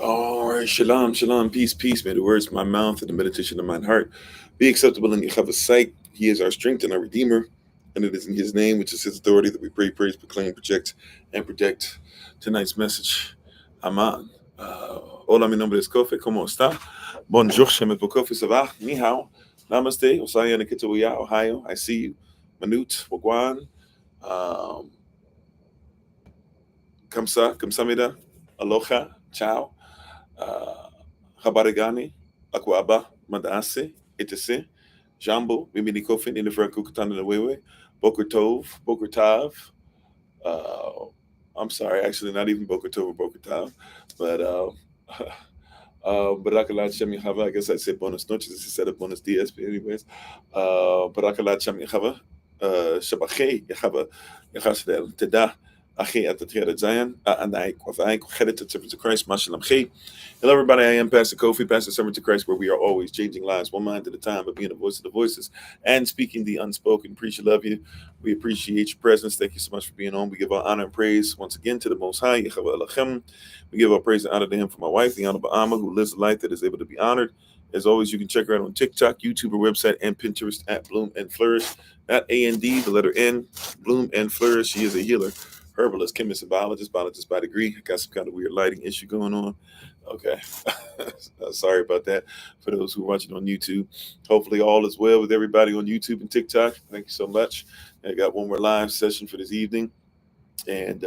All right, shalom, shalom, peace, peace. May the words of my mouth and the meditation of my heart be acceptable in Yahweh's sight. He is our strength and our redeemer, and it is in his name, which is his authority, that we pray, praise, proclaim, project, and protect tonight's message. Aman. Hola, mi nombre es Kofi. ¿Cómo está? Bonjour, je m'appelle Kofi. Ça va? Ni hao. Namaste. Osaya Nikitawiya, Ohio. I see you. Manut, Wagwan. Kamsamida. Aloha. Ciao. Habarigani, Akwaba, Madase, Etese, Jambo, Mimini Kofin, in the Franco Katan and Wewe, Boker Tov, Boker Tav. I'm sorry, actually, not even Boker Tov or Boker Tav, but Barakalat Shemi Hava, I guess I said buenos noches instead of buenos dias, but anyways, Barakalat Shemi Hava, Shabache, Yahava, Yahasdel, Teda. And I credit to servants of Christ. Hello, everybody. I am Pastor Kofi, Pastor Servant to Christ, where we are always changing lives one mind at a time, but being the voice of the voices and speaking the unspoken. Preach, love you. We appreciate your presence. Thank you so much for being on. We give our honor and praise once again to the Most High. We give our praise and honor to Him for my wife, the Honorable Amma, who lives a life that is able to be honored. As always, you can check her out on TikTok, YouTube, her website, and Pinterest at Bloom and Flourish. Not A-N-D, the letter N, Bloom and Flourish. She is a healer, herbalist, chemist, and biologist by degree. I got some kind of weird lighting issue going on. Okay. Sorry about that for those who are watching on YouTube. Hopefully all is well with everybody on YouTube and TikTok. Thank you so much. I got one more live session for this evening, and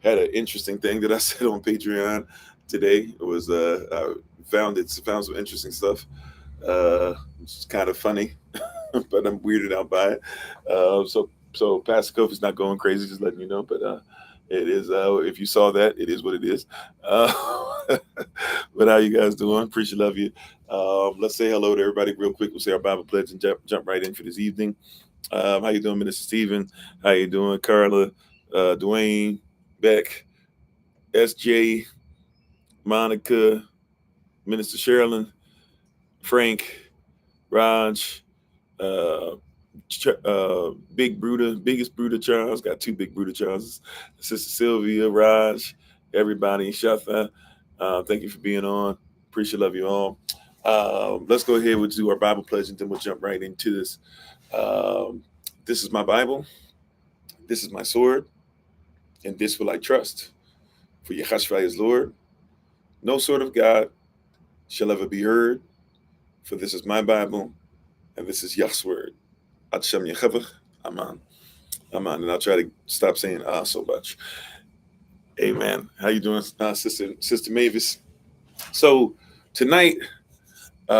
had an interesting thing that I said on Patreon today. It was I found some interesting stuff. It's kind of funny, but I'm weirded out by it. So Pastor Kofi's not going crazy, just letting you know. But it is, if you saw that, it is what it is. But how you guys doing? Appreciate, love you. Let's say hello to everybody real quick. We'll say our Bible pledge and jump right in for this evening. How you doing, Minister Stephen? How you doing, Carla, Dwayne, Beck, SJ, Monica, Minister Sherilyn, Frank, Raj, biggest Bruder Charles, got two big Bruder Charles, Sister Sylvia, Raj, everybody, Shafa, thank you for being on. Appreciate, love you all. Let's go ahead and do our Bible pledge, and then we'll jump right into this. This is my Bible, this is my sword, and this will I trust. For Yahashua is Lord. No sword of God shall ever be heard. For this is my Bible, and this is Yah's word. Atshem Yechavach, Aman. Aman. And I'll try to stop saying so much. Amen. How you doing, Sister Mavis? So tonight we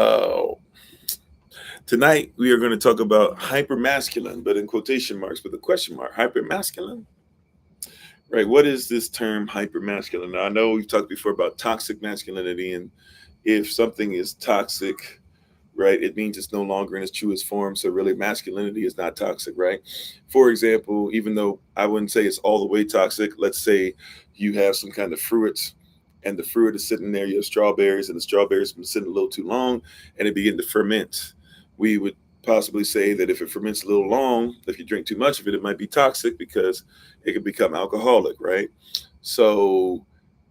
are going to talk about hypermasculine, but in quotation marks with a question mark. Hypermasculine? Right. What is this term hypermasculine? Now, I know we've talked before about toxic masculinity, and if something is toxic, right, it means it's no longer in its truest form. So really masculinity is not toxic, right? For example, even though I wouldn't say it's all the way toxic, let's say you have some kind of fruit, and the fruit is sitting there, you have strawberries, and the strawberries have been sitting a little too long, and it begin to ferment. We would possibly say that if it ferments a little long, if you drink too much of it, it might be toxic because it could become alcoholic, right? So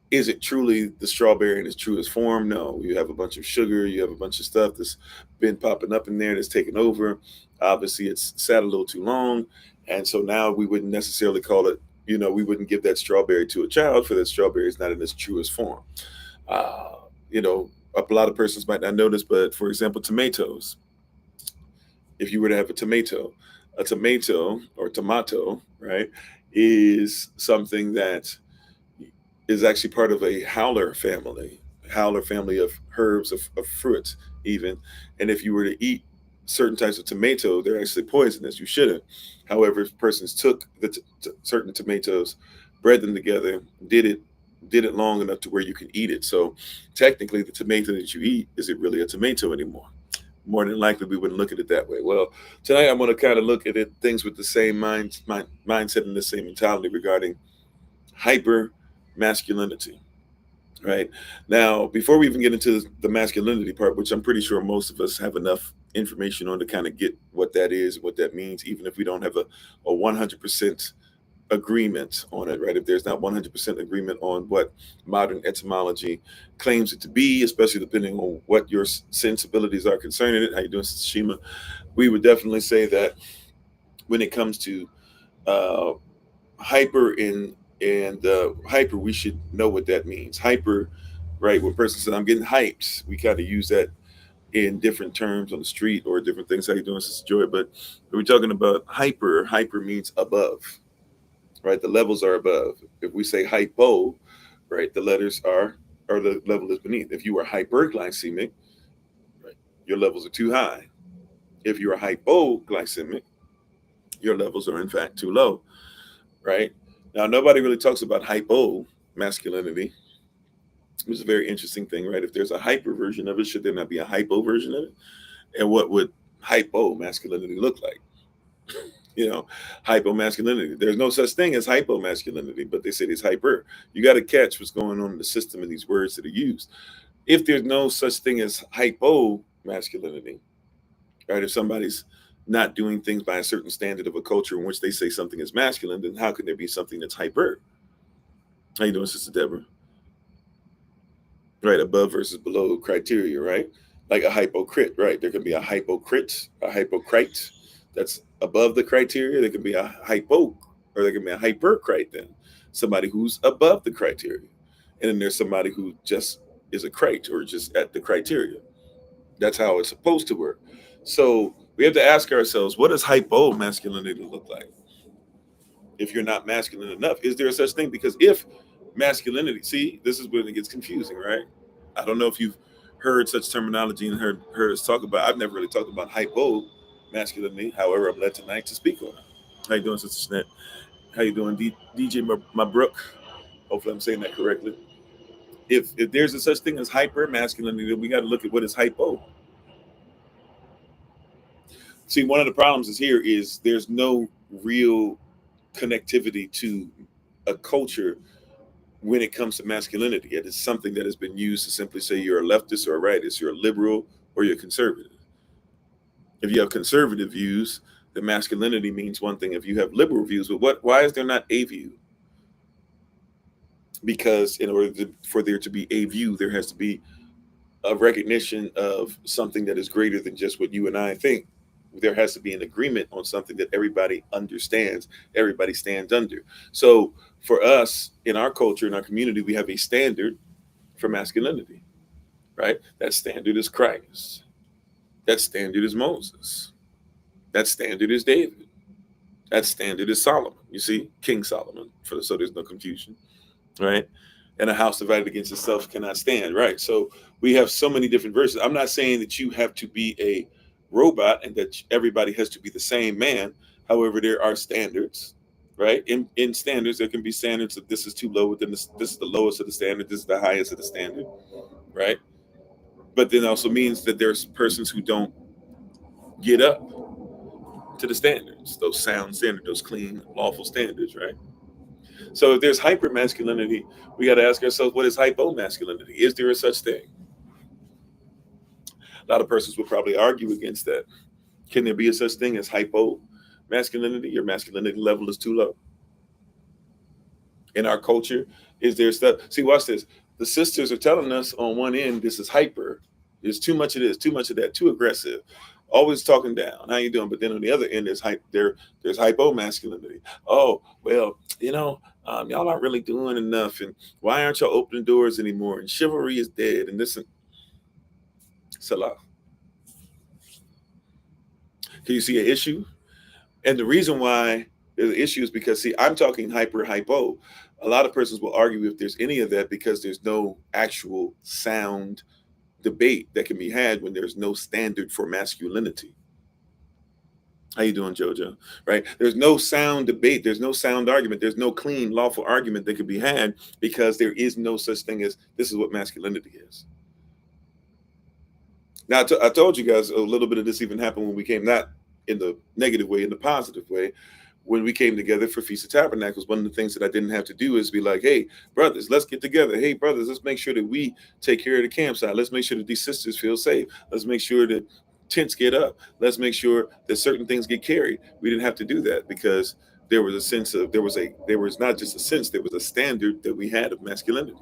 is it truly the strawberry in its truest form? No. You have a bunch of sugar, you have a bunch of stuff that's been popping up in there that's taken over. Obviously, it's sat a little too long. And so now we wouldn't necessarily call it, we wouldn't give that strawberry to a child, for that strawberry is not in its truest form. A lot of persons might not notice, but for example, tomatoes. If you were to have a tomato or tomato, right, is something that is actually part of a howler family of herbs, of fruits, even. And if you were to eat certain types of tomato, they're actually poisonous. You shouldn't. However, if persons took certain tomatoes, bred them together, did it long enough to where you can eat it. So technically, the tomato that you eat, is it really a tomato anymore? More than likely, we wouldn't look at it that way. Well, tonight I'm going to kind of look at it, things with the same mindset and the same mentality regarding hyper masculinity. Right now, before we even get into the masculinity part, which I'm pretty sure most of us have enough information on to kind of get what that is, what that means, even if we don't have a 100% agreement on it, right? If there's not 100% agreement on what modern etymology claims it to be, especially depending on what your sensibilities are concerning it. How you doing, Shima? We would definitely say that when it comes to uh, hyper and hyper, we should know what that means. Hyper, right? When a person says, "I'm getting hyped," we kind of use that in different terms on the street or different things. How you doing, Sister Joy? But we're talking about hyper. Hyper means above, right? The levels are above. If we say hypo, right, the letters are, or the level is beneath. If you are hyperglycemic, right, your levels are too high. If you are hypoglycemic, your levels are in fact too low, right? Now, nobody really talks about hypo masculinity, which is a very interesting thing, right? If there's a hyper version of it, should there not be a hypo version of it? And what would hypo masculinity look like? Hypo masculinity. There's no such thing as hypo masculinity, but they say it's hyper. You got to catch what's going on in the system and these words that are used. If there's no such thing as hypo masculinity, right? If somebody's not doing things by a certain standard of a culture in which they say something is masculine, then how can there be something that's hyper? How you doing, Sister Deborah? Right, above versus below criteria, right? Like a hypocrite, right? There can be a hypocrite, a hypocrite that's above the criteria. There can be a hypo, or there can be a hypercrite, then somebody who's above the criteria. And then there's somebody who just is a crate or just at the criteria. That's how it's supposed to work. So we have to ask ourselves, what does hypo masculinity look like? If you're not masculine enough, is there a such thing? Because if masculinity, see, this is when it gets confusing, right? I don't know if you've heard such terminology and heard us talk about. I've never really talked about hypo masculinity. However, I'm led tonight to speak on it. How you doing, Sister Snett? How you doing, DJ Mabruk? Hopefully, I'm saying that correctly. If there's a such thing as hyper masculinity, then we got to look at what is hypo. See, one of the problems is here is there's no real connectivity to a culture when it comes to masculinity. It is something that has been used to simply say you're a leftist or a rightist, you're a liberal or you're conservative. If you have conservative views, then masculinity means one thing. If you have liberal views, but why is there not a view? Because in order for there to be a view, there has to be a recognition of something that is greater than just what you and I think. There has to be an agreement on something that everybody understands, everybody stands under. So for us in our culture, in our community, we have a standard for masculinity, right? That standard is Christ. That standard is Moses. That standard is David. That standard is Solomon. You see, King Solomon, so there's no confusion, right? And a house divided against itself cannot stand, right? So we have so many different verses. I'm not saying that you have to be a robot and that everybody has to be the same man. However, there are standards, right? In standards, there can be standards that this is too low, then this is the lowest of the standard, this is the highest of the standard, right? But then also means that there's persons who don't get up to the standards, those sound standards, those clean, lawful standards, right? So if there's hyper masculinity, we got to ask ourselves, what is hypo masculinity? Is there a such thing? A lot of persons will probably argue against that. Can there be a such thing as hypo masculinity? Your masculinity level is too low. In our culture, is there stuff? See, watch this. The sisters are telling us on one end, this is hyper. There's too much of this, too much of that, too aggressive. Always talking down. How you doing? But then on the other end, there's hypo masculinity. Oh, well, y'all aren't really doing enough. And why aren't y'all opening doors anymore? And chivalry is dead. And this and Salah. Can you see an issue? And the reason why There's issues because, see, I'm talking hypo. A lot of persons will argue if there's any of that because there's no actual sound debate that can be had when there's no standard for masculinity. How you doing, JoJo? Right? There's no sound debate. There's no sound argument. There's no clean, lawful argument that can be had because there is no such thing as this is what masculinity is. Now, I told you guys a little bit of this even happened when we came, not in the negative way, in the positive way. When we came together for Feast of Tabernacles, one of the things that I didn't have to do is be like, hey, brothers, let's get together. Hey, brothers, let's make sure that we take care of the campsite. Let's make sure that these sisters feel safe. Let's make sure that tents get up. Let's make sure that certain things get carried. We didn't have to do that because there was a sense of, there was not just a sense, there was a standard that we had of masculinity.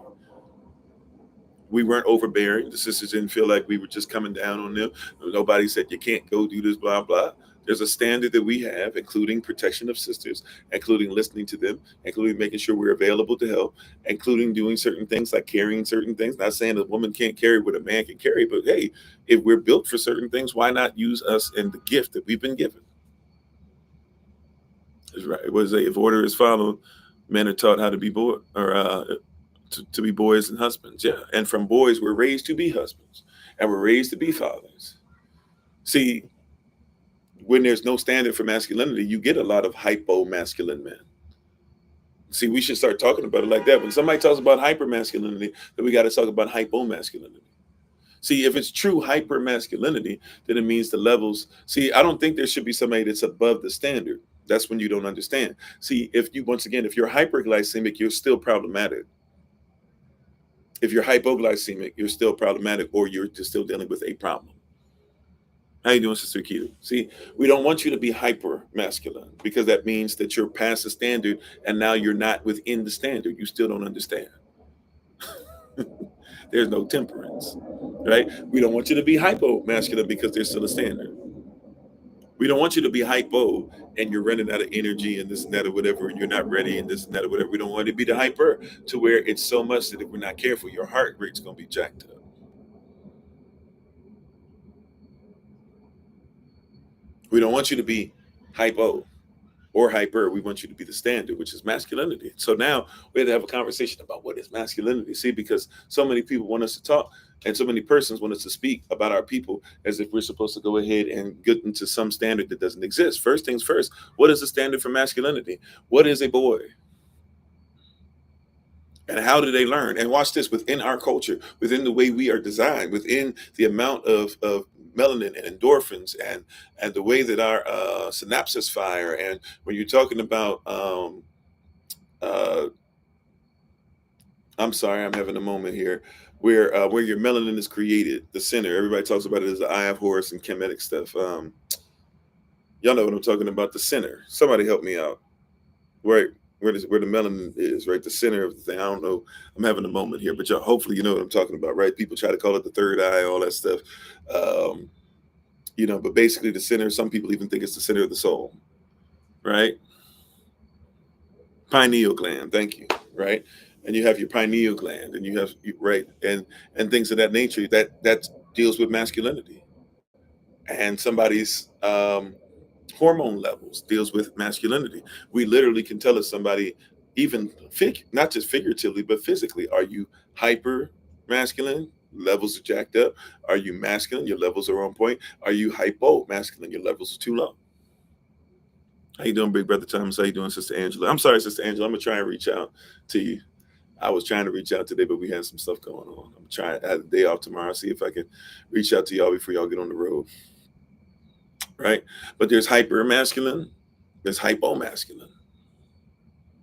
We weren't overbearing. The sisters didn't feel like we were just coming down on them. Nobody said you can't go do this, blah, blah. There's a standard that we have, including protection of sisters, including listening to them, including making sure we're available to help, including doing certain things like carrying certain things. Not saying a woman can't carry what a man can carry, but hey, if we're built for certain things, why not use us and the gift that we've been given? That's right. It was if order is followed, men are taught how to be boy or to be boys and husbands. Yeah. And from boys, we're raised to be husbands and we're raised to be fathers. See, when there's no standard for masculinity, you get a lot of hypo masculine men. See, we should start talking about it like that. When somebody talks about hyper masculinity, then we got to talk about hypo masculinity. See, if it's true hyper masculinity, then it means the levels. See, I don't think there should be somebody that's above the standard. That's when you don't understand. See, if you're hyperglycemic, you're still problematic. If you're hypoglycemic, you're still problematic, or you're just still dealing with a problem. How you doing, Sister Keita? See, we don't want you to be hyper masculine because that means that you're past the standard and now you're not within the standard. You still don't understand. There's no temperance, right? We don't want you to be hypo masculine because there's still a standard. We don't want you to be hypo and you're running out of energy and this and that or whatever, and you're not ready and this and that or whatever. We don't want you to be the hyper to where it's so much that if we're not careful, your heart rate's going to be jacked up. We don't want you to be hypo or hyper. We want you to be the standard, which is masculinity. So now we have to have a conversation about what is masculinity. See, because so many people want us to talk and so many persons want us to speak about our people as if we're supposed to go ahead and get into some standard that doesn't exist. First things first, what is the standard for masculinity? What is a boy? And how do they learn? And watch this, within our culture, within the way we are designed, within the amount of melanin and endorphins and the way that our synapses fire. And when you're talking about, I'm sorry, I'm having a moment here, where your melanin is created, the center. Everybody talks about it as the eye of Horus and chemetic stuff. Y'all know what I'm talking about, the center. Somebody help me out. Right. Where the melanin is, right? The center of the thing. I don't know. I'm having a moment here, but y'all, hopefully you know what I'm talking about, right? People try to call it the third eye, all that stuff. But basically the center, some people even think it's the center of the soul, right? Pineal gland, thank you, right? And you have your pineal gland and you have, right, and things of that nature that deals with masculinity. And somebody's hormone levels deals with masculinity. We literally can tell if somebody, even not just figuratively, but physically, are you hyper masculine? Levels are jacked up. Are you masculine? Your levels are on point. Are you hypo masculine? Your levels are too low. How you doing, Big Brother Thomas? How you doing, Sister Angela? I'm sorry, Sister Angela. I'm gonna try and reach out to you. I was trying to reach out today, but we had some stuff going on. I'm trying. I have a day off tomorrow. See if I can reach out to y'all before y'all get on the road. Right? But there's hyper masculine. There's hypo masculine.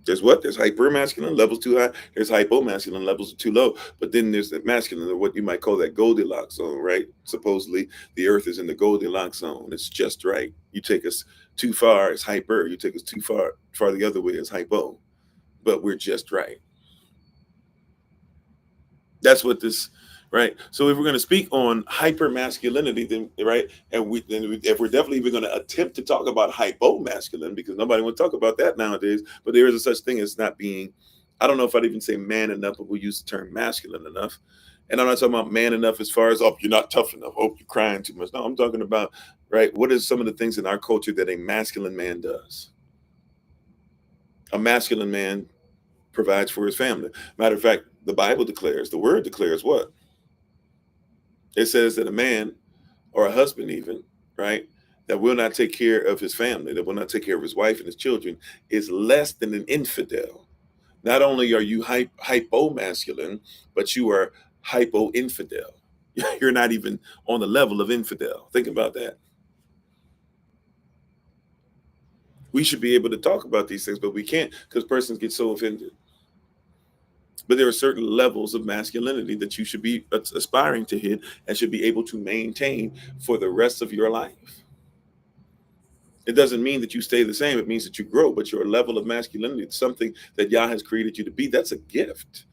There's what? There's hyper masculine, levels too high. There's hypo masculine, levels are too low. But then there's the masculine, or what you might call that Goldilocks zone, right? Supposedly the earth is in the Goldilocks zone. It's just right. You take us too far, it's hyper. You take us too far the other way, it's hypo. But we're just right. That's what this, right? So if we're going to speak on hyper masculinity, then right, and if we're definitely even going to attempt to talk about hypo masculine, because nobody want to talk about that nowadays. But there is a such thing as not being, I don't know if I'd even say man enough, but we use the term masculine enough. And I'm not talking about man enough as far as, oh, you're not tough enough, oh, you're crying too much. No, I'm talking about, right, what is some of the things in our culture that a masculine man does? A masculine man provides for his family. Matter of fact, the Bible declares, the word declares what? It says that a man or a husband even, right, that will not take care of his family, that will not take care of his wife and his children is less than an infidel. Not only are you hypo-masculine, but you are hypo-infidel. You're not even on the level of infidel. Think about that. We should be able to talk about these things, but we can't because persons get so offended. But there are certain levels of masculinity that you should be aspiring to hit and should be able to maintain for the rest of your life. It doesn't mean that you stay the same. It means that you grow, but your level of masculinity, it's something that Yah has created you to be. That's a gift.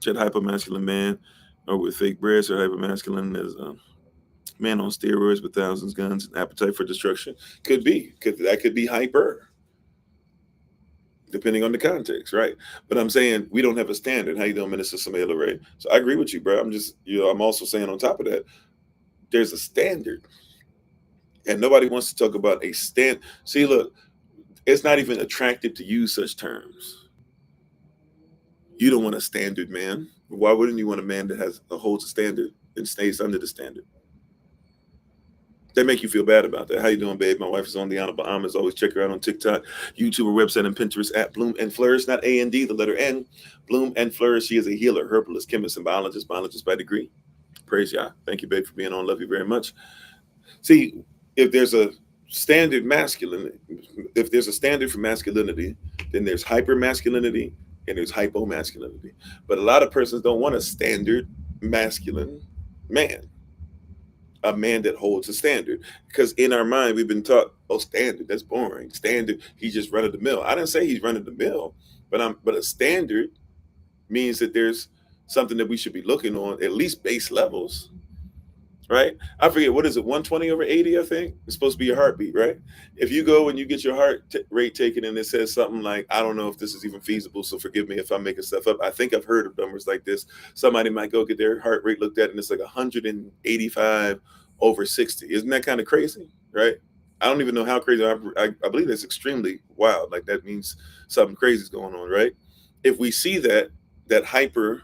Said hypermasculine man or with fake breasts or hypermasculine as a man on steroids with thousands guns and appetite for destruction. Could be. That could be hyper, depending on the context, right? But I'm saying we don't have a standard. How you doing, Minister Samela Ray? So I agree with you, bro. I'm also saying on top of that, there's a standard. And nobody wants to talk about a stand. See, look, it's not even attractive to use such terms. You don't want a standard man. Why wouldn't you want a man that holds a standard and stays under the standard? They make you feel bad about that. How you doing, babe? My wife is on the Honorable Bahamas. Always check her out on TikTok, YouTube, her website, and Pinterest at Bloom and Flourish, not A-N-D, the letter N. Bloom and Flourish. She is a healer, herbalist, chemist, and biologist by degree. Praise Yah. Thank you, babe, for being on. Love you very much. See, if there's a standard masculine, if there's a standard for masculinity, then there's hyper masculinity and there's hypo masculinity. But a lot of persons don't want a standard masculine man, a man that holds a standard, because in our mind we've been taught, oh, standard, that's boring. Standard, he's just running the mill. I didn't say he's running the mill, but a standard means that there's something that we should be looking on, at least base levels. Right? I forget, what is it, 120 over 80, I think? It's supposed to be your heartbeat, right? If you go and you get your heart rate taken and it says something like, I don't know if this is even feasible, so forgive me if I'm making stuff up. I think I've heard of numbers like this. Somebody might go get their heart rate looked at and it's like 185 over 60. Isn't that kind of crazy, right? I don't even know how crazy. I believe that's extremely wild. Like that means something crazy is going on, right? If we see that hyper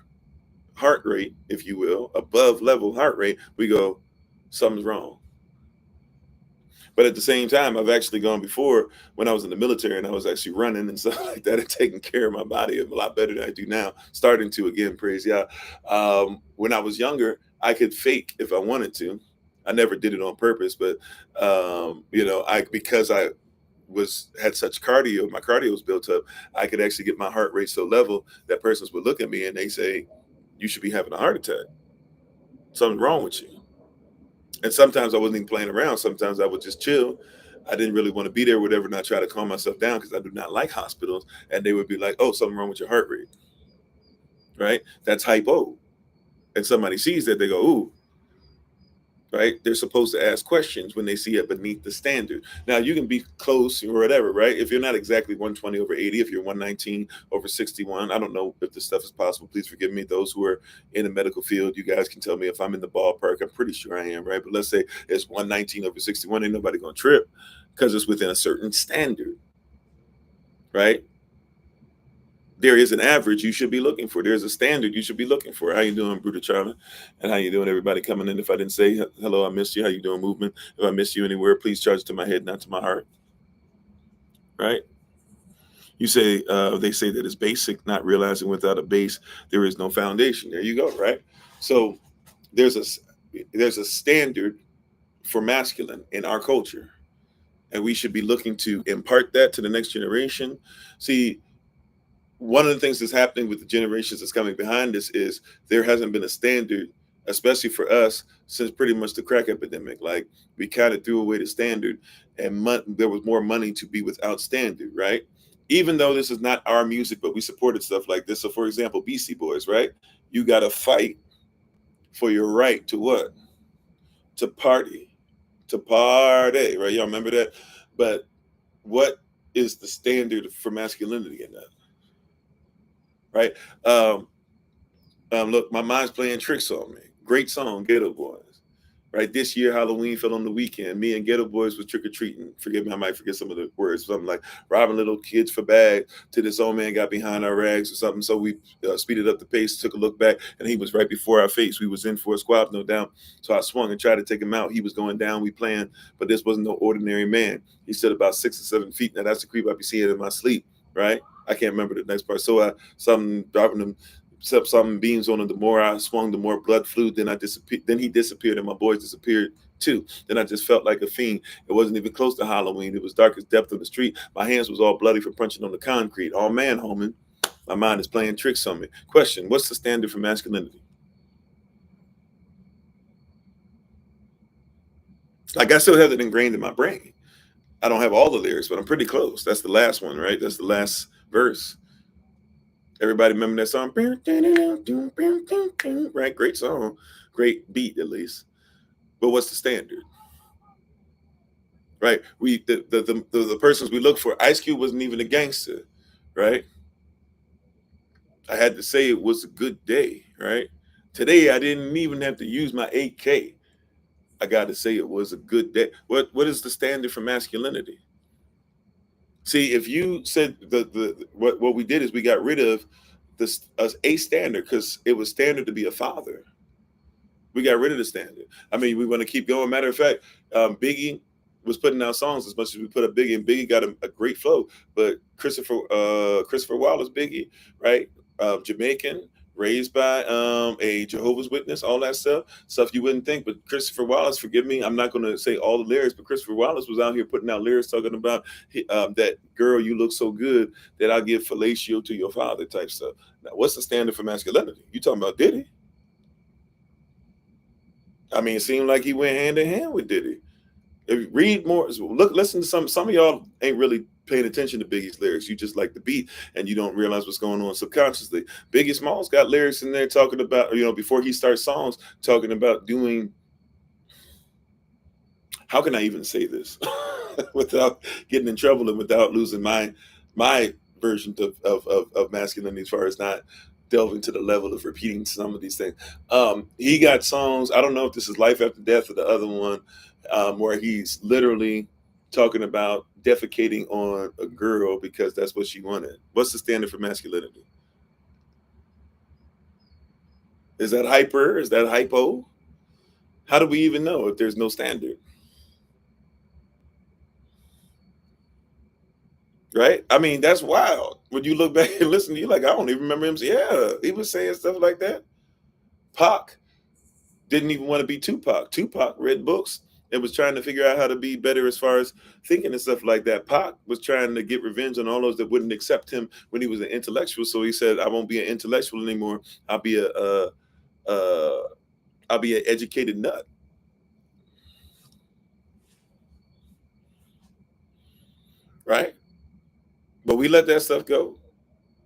heart rate, if you will, above level heart rate, we go, something's wrong. But at the same time, I've actually gone before when I was in the military and I was actually running and stuff like that and taking care of my body a lot better than I do now. Starting to, again, praise Yah. When I was younger, I could fake if I wanted to. I never did it on purpose, but because I had such cardio, my cardio was built up, I could actually get my heart rate so level that persons would look at me and they say, you should be having a heart attack. Something's wrong with you. And sometimes I wasn't even playing around. Sometimes I would just chill. I didn't really want to be there, whatever, and I try to calm myself down because I do not like hospitals. And they would be like, oh, something wrong with your heart rate, right? That's hypo. And somebody sees that, they go, ooh, right? They're supposed to ask questions when they see it beneath the standard. Now, you can be close or whatever, right? If you're not exactly 120 over 80, if you're 119 over 61, I don't know if this stuff is possible. Please forgive me. Those who are in the medical field, you guys can tell me if I'm in the ballpark. I'm pretty sure I am, right? But let's say it's 119 over 61. Ain't nobody going to trip because it's within a certain standard, right? There is an average you should be looking for. There's a standard you should be looking for. How you doing, Bruder Charlie? And how you doing, everybody coming in? If I didn't say hello, I missed you. How you doing, movement? If I missed you anywhere, please charge it to my head, not to my heart. Right? You say, they say that it's basic, not realizing without a base, there is no foundation. There you go, right? So there's a standard for masculine in our culture. And we should be looking to impart that to the next generation. See, one of the things that's happening with the generations that's coming behind us is there hasn't been a standard, especially for us, since pretty much the crack epidemic. Like we kind of threw away the standard and there was more money to be without standard, right? Even though this is not our music, but we supported stuff like this. So for example, BC Boys, right? You got to fight for your right to what? To party, right? Y'all remember that? But what is the standard for masculinity in that? Right? Look, my mind's playing tricks on me. Great song, Ghetto Boys. Right, this year Halloween fell on the weekend. Me and Ghetto Boys was trick or treating. Forgive me, I might forget some of the words. Something like robbing little kids for bags. Till this old man got behind our rags or something. So we speeded up the pace, took a look back, and he was right before our face. We was in for a squab, no doubt. So I swung and tried to take him out. He was going down. We planned, but this wasn't no ordinary man. He stood about 6 or 7 feet. Now that's the creep I be seeing in my sleep. Right, I can't remember the next part. So I something dropping him. Some beams on him. The more I swung, the more blood flew. Then I disappeared. Then he disappeared, and my boys disappeared too. Then I just felt like a fiend. It wasn't even close to Halloween. It was dark as depth of the street. My hands was all bloody from punching on the concrete. Oh man, homie, my mind is playing tricks on me. Question: what's the standard for masculinity? Like I still have it ingrained in my brain. I don't have all the lyrics, but I'm pretty close. That's the last one, right? That's the last verse. Everybody remember that song? Right, great song, great beat at least. But what's the standard? Right? We the persons we look for. Ice Cube wasn't even a gangster, right? I had to say it was a good day, right? Today I didn't even have to use my 8K. I got to say it was a good day. What is the standard for masculinity? See, if you said what we did is we got rid of this a standard because it was standard to be a father. We got rid of the standard. I mean, we want to keep going. Matter of fact, Biggie was putting out songs as much as we put up Biggie, and Biggie got a great flow. But Christopher Wallace, Biggie, right? Jamaican, raised by a Jehovah's Witness, all that stuff you wouldn't think. But Christopher Wallace, forgive me, I'm not going to say all the lyrics, but Christopher Wallace was out here putting out lyrics talking about that girl, you look so good that I'll give fellatio to your father type stuff. Now, what's the standard for masculinity? You talking about Diddy? I mean, it seemed like he went hand in hand with Diddy. If you read more, listen to some of y'all ain't really paying attention to Biggie's lyrics. You just like the beat and you don't realize what's going on subconsciously. Biggie Smalls got lyrics in there talking about, before he starts songs, talking about doing, how can I even say this without getting in trouble and without losing my version of masculinity as far as not delving to the level of repeating some of these things. He got songs, I don't know if this is Life After Death or the other one, where he's literally talking about defecating on a girl because that's what she wanted. What's the standard for masculinity? Is that hyper? Is that hypo? How do we even know if there's no standard? Right? I mean, that's wild. When you look back and listen, you're like, I don't even remember him. Yeah, he was saying stuff like that. Pac didn't even want to be Tupac. Tupac read books and was trying to figure out how to be better as far as thinking and stuff like that. Pac was trying to get revenge on all those that wouldn't accept him when he was an intellectual. So he said, I won't be an intellectual anymore. I'll be I'll be an educated nut. Right? But we let that stuff go.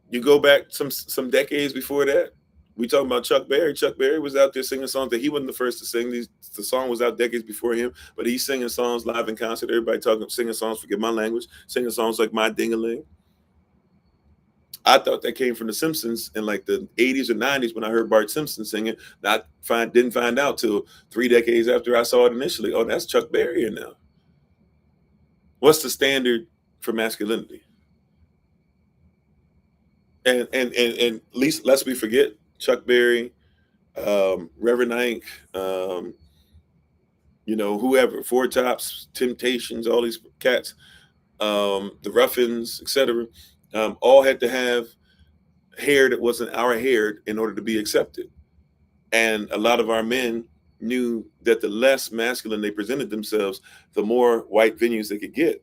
You go back some decades before that. We talking about Chuck Berry. Chuck Berry was out there singing songs that he wasn't the first to sing. The song was out decades before him, but he's singing songs live in concert. Everybody singing songs. Forget my language. Singing songs like "My Ding-a-Ling." I thought that came from The Simpsons in like the 80s or 90s when I heard Bart Simpson singing. Didn't find out till 3 decades after I saw it initially. Oh, that's Chuck Berry in now. What's the standard for masculinity? And least lest we forget Chuck Berry, Reverend Ike, whoever, Four Tops, Temptations, all these cats, the Ruffins, etc., all had to have hair that wasn't our hair in order to be accepted. And a lot of our men knew that the less masculine they presented themselves, the more white venues they could get.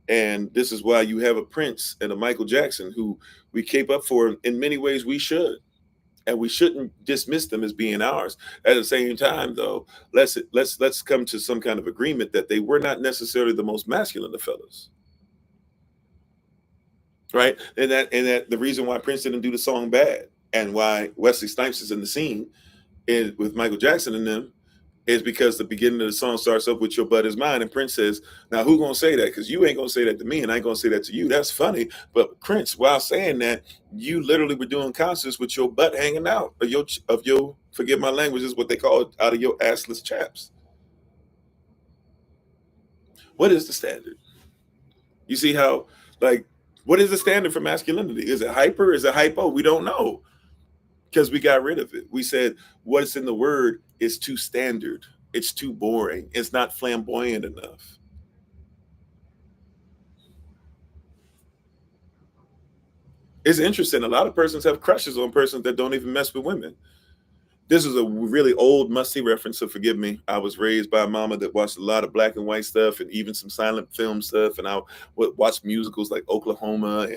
And this is why you have a Prince and a Michael Jackson who we cape up for. In many ways, we should. And we shouldn't dismiss them as being ours. At the same time, though, let's come to some kind of agreement that they were not necessarily the most masculine of fellas, right? And that the reason why Prince didn't do the song "Bad" and why Wesley Snipes is in the scene with Michael Jackson and them is because the beginning of the song starts up with "Your butt is mine," and Prince says, "Now who gonna say that? Because you ain't gonna say that to me, and I ain't gonna say that to you. That's funny." But Prince, while saying that, you literally were doing concerts with your butt hanging out of your forgive my language, is what they call it, out of your assless chaps. What is the standard? You see how, like, what is the standard for masculinity? Is it hyper? Is it hypo? We don't know because we got rid of it. We said what's in the word is too standard. It's too boring. It's not flamboyant enough. It's interesting. A lot of persons have crushes on persons that don't even mess with women. This is a really old musty reference, so forgive me. I was raised by a mama that watched a lot of black and white stuff and even some silent film stuff, and I would watch musicals like Oklahoma,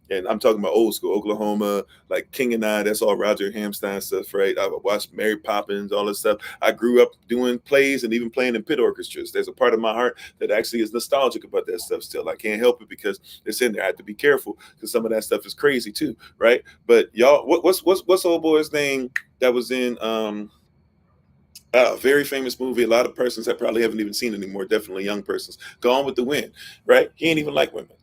and I'm talking about old school Oklahoma, like King and I. That's all Roger Hammerstein stuff, right? I would watch Mary Poppins, all this stuff. I grew up doing plays and even playing in pit orchestras. There's a part of my heart that actually is nostalgic about that stuff still. I can't help it because it's in there. I have to be careful because some of that stuff is crazy too, right? But y'all, what's old boy's name that was in a very famous movie? A lot of persons that probably haven't even seen anymore, definitely young persons. Gone with the Wind, right? He ain't even like women,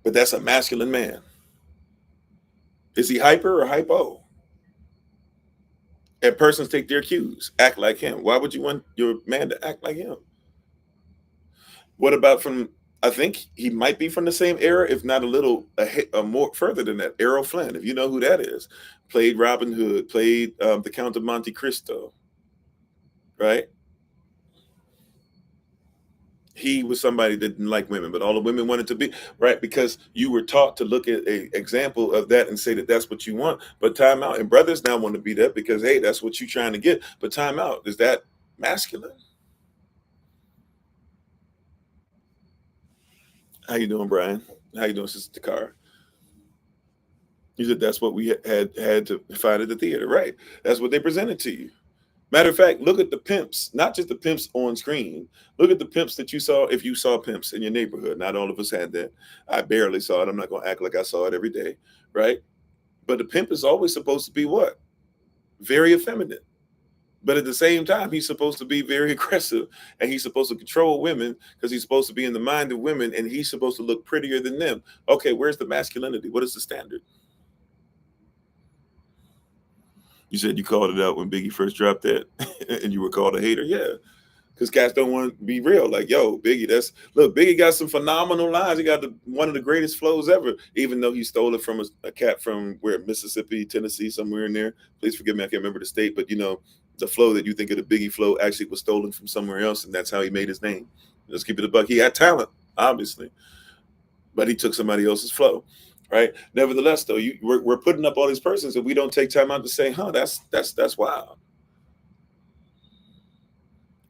but that's a masculine man. Is he hyper or hypo? And persons take their cues, act like him. Why would you want your man to act like him? What about from? I think he might be from the same era, if not a little more further than that. Errol Flynn, if you know who that is, played Robin Hood, played the Count of Monte Cristo, right? He was somebody that didn't like women, but all the women wanted to be, right, because you were taught to look at a example of that and say that that's what you want. But time out, and brothers now want to be that because hey, that's what you're trying to get. But time out, is that masculine? How you doing, Brian? How you doing, Sister Takara? You said that's what we had to find at the theater, right? That's what they presented to you. Matter of fact, look at the pimps, not just the pimps on screen. Look at the pimps that you saw. If you saw pimps in your neighborhood, not all of us had that. I barely saw it. I'm not going to act like I saw it every day, right? But the pimp is always supposed to be what? Very effeminate. But at the same time, he's supposed to be very aggressive and he's supposed to control women because he's supposed to be in the mind of women and he's supposed to look prettier than them. Okay, where's the masculinity? What is the standard? You said you called it out when Biggie first dropped that and you were called a hater. Yeah. Because cats don't want to be real. Like, yo, Biggie, Biggie got some phenomenal lines. He got one of the greatest flows ever, even though he stole it from a cat from where, Mississippi, Tennessee, somewhere in there. Please forgive me, I can't remember the state, but the flow that you think of the Biggie flow actually was stolen from somewhere else, and that's how he made his name. Let's keep it a buck. He had talent, obviously, but he took somebody else's flow. Right. Nevertheless, though, we're putting up all these persons, and we don't take time out to say, "Huh, that's wild."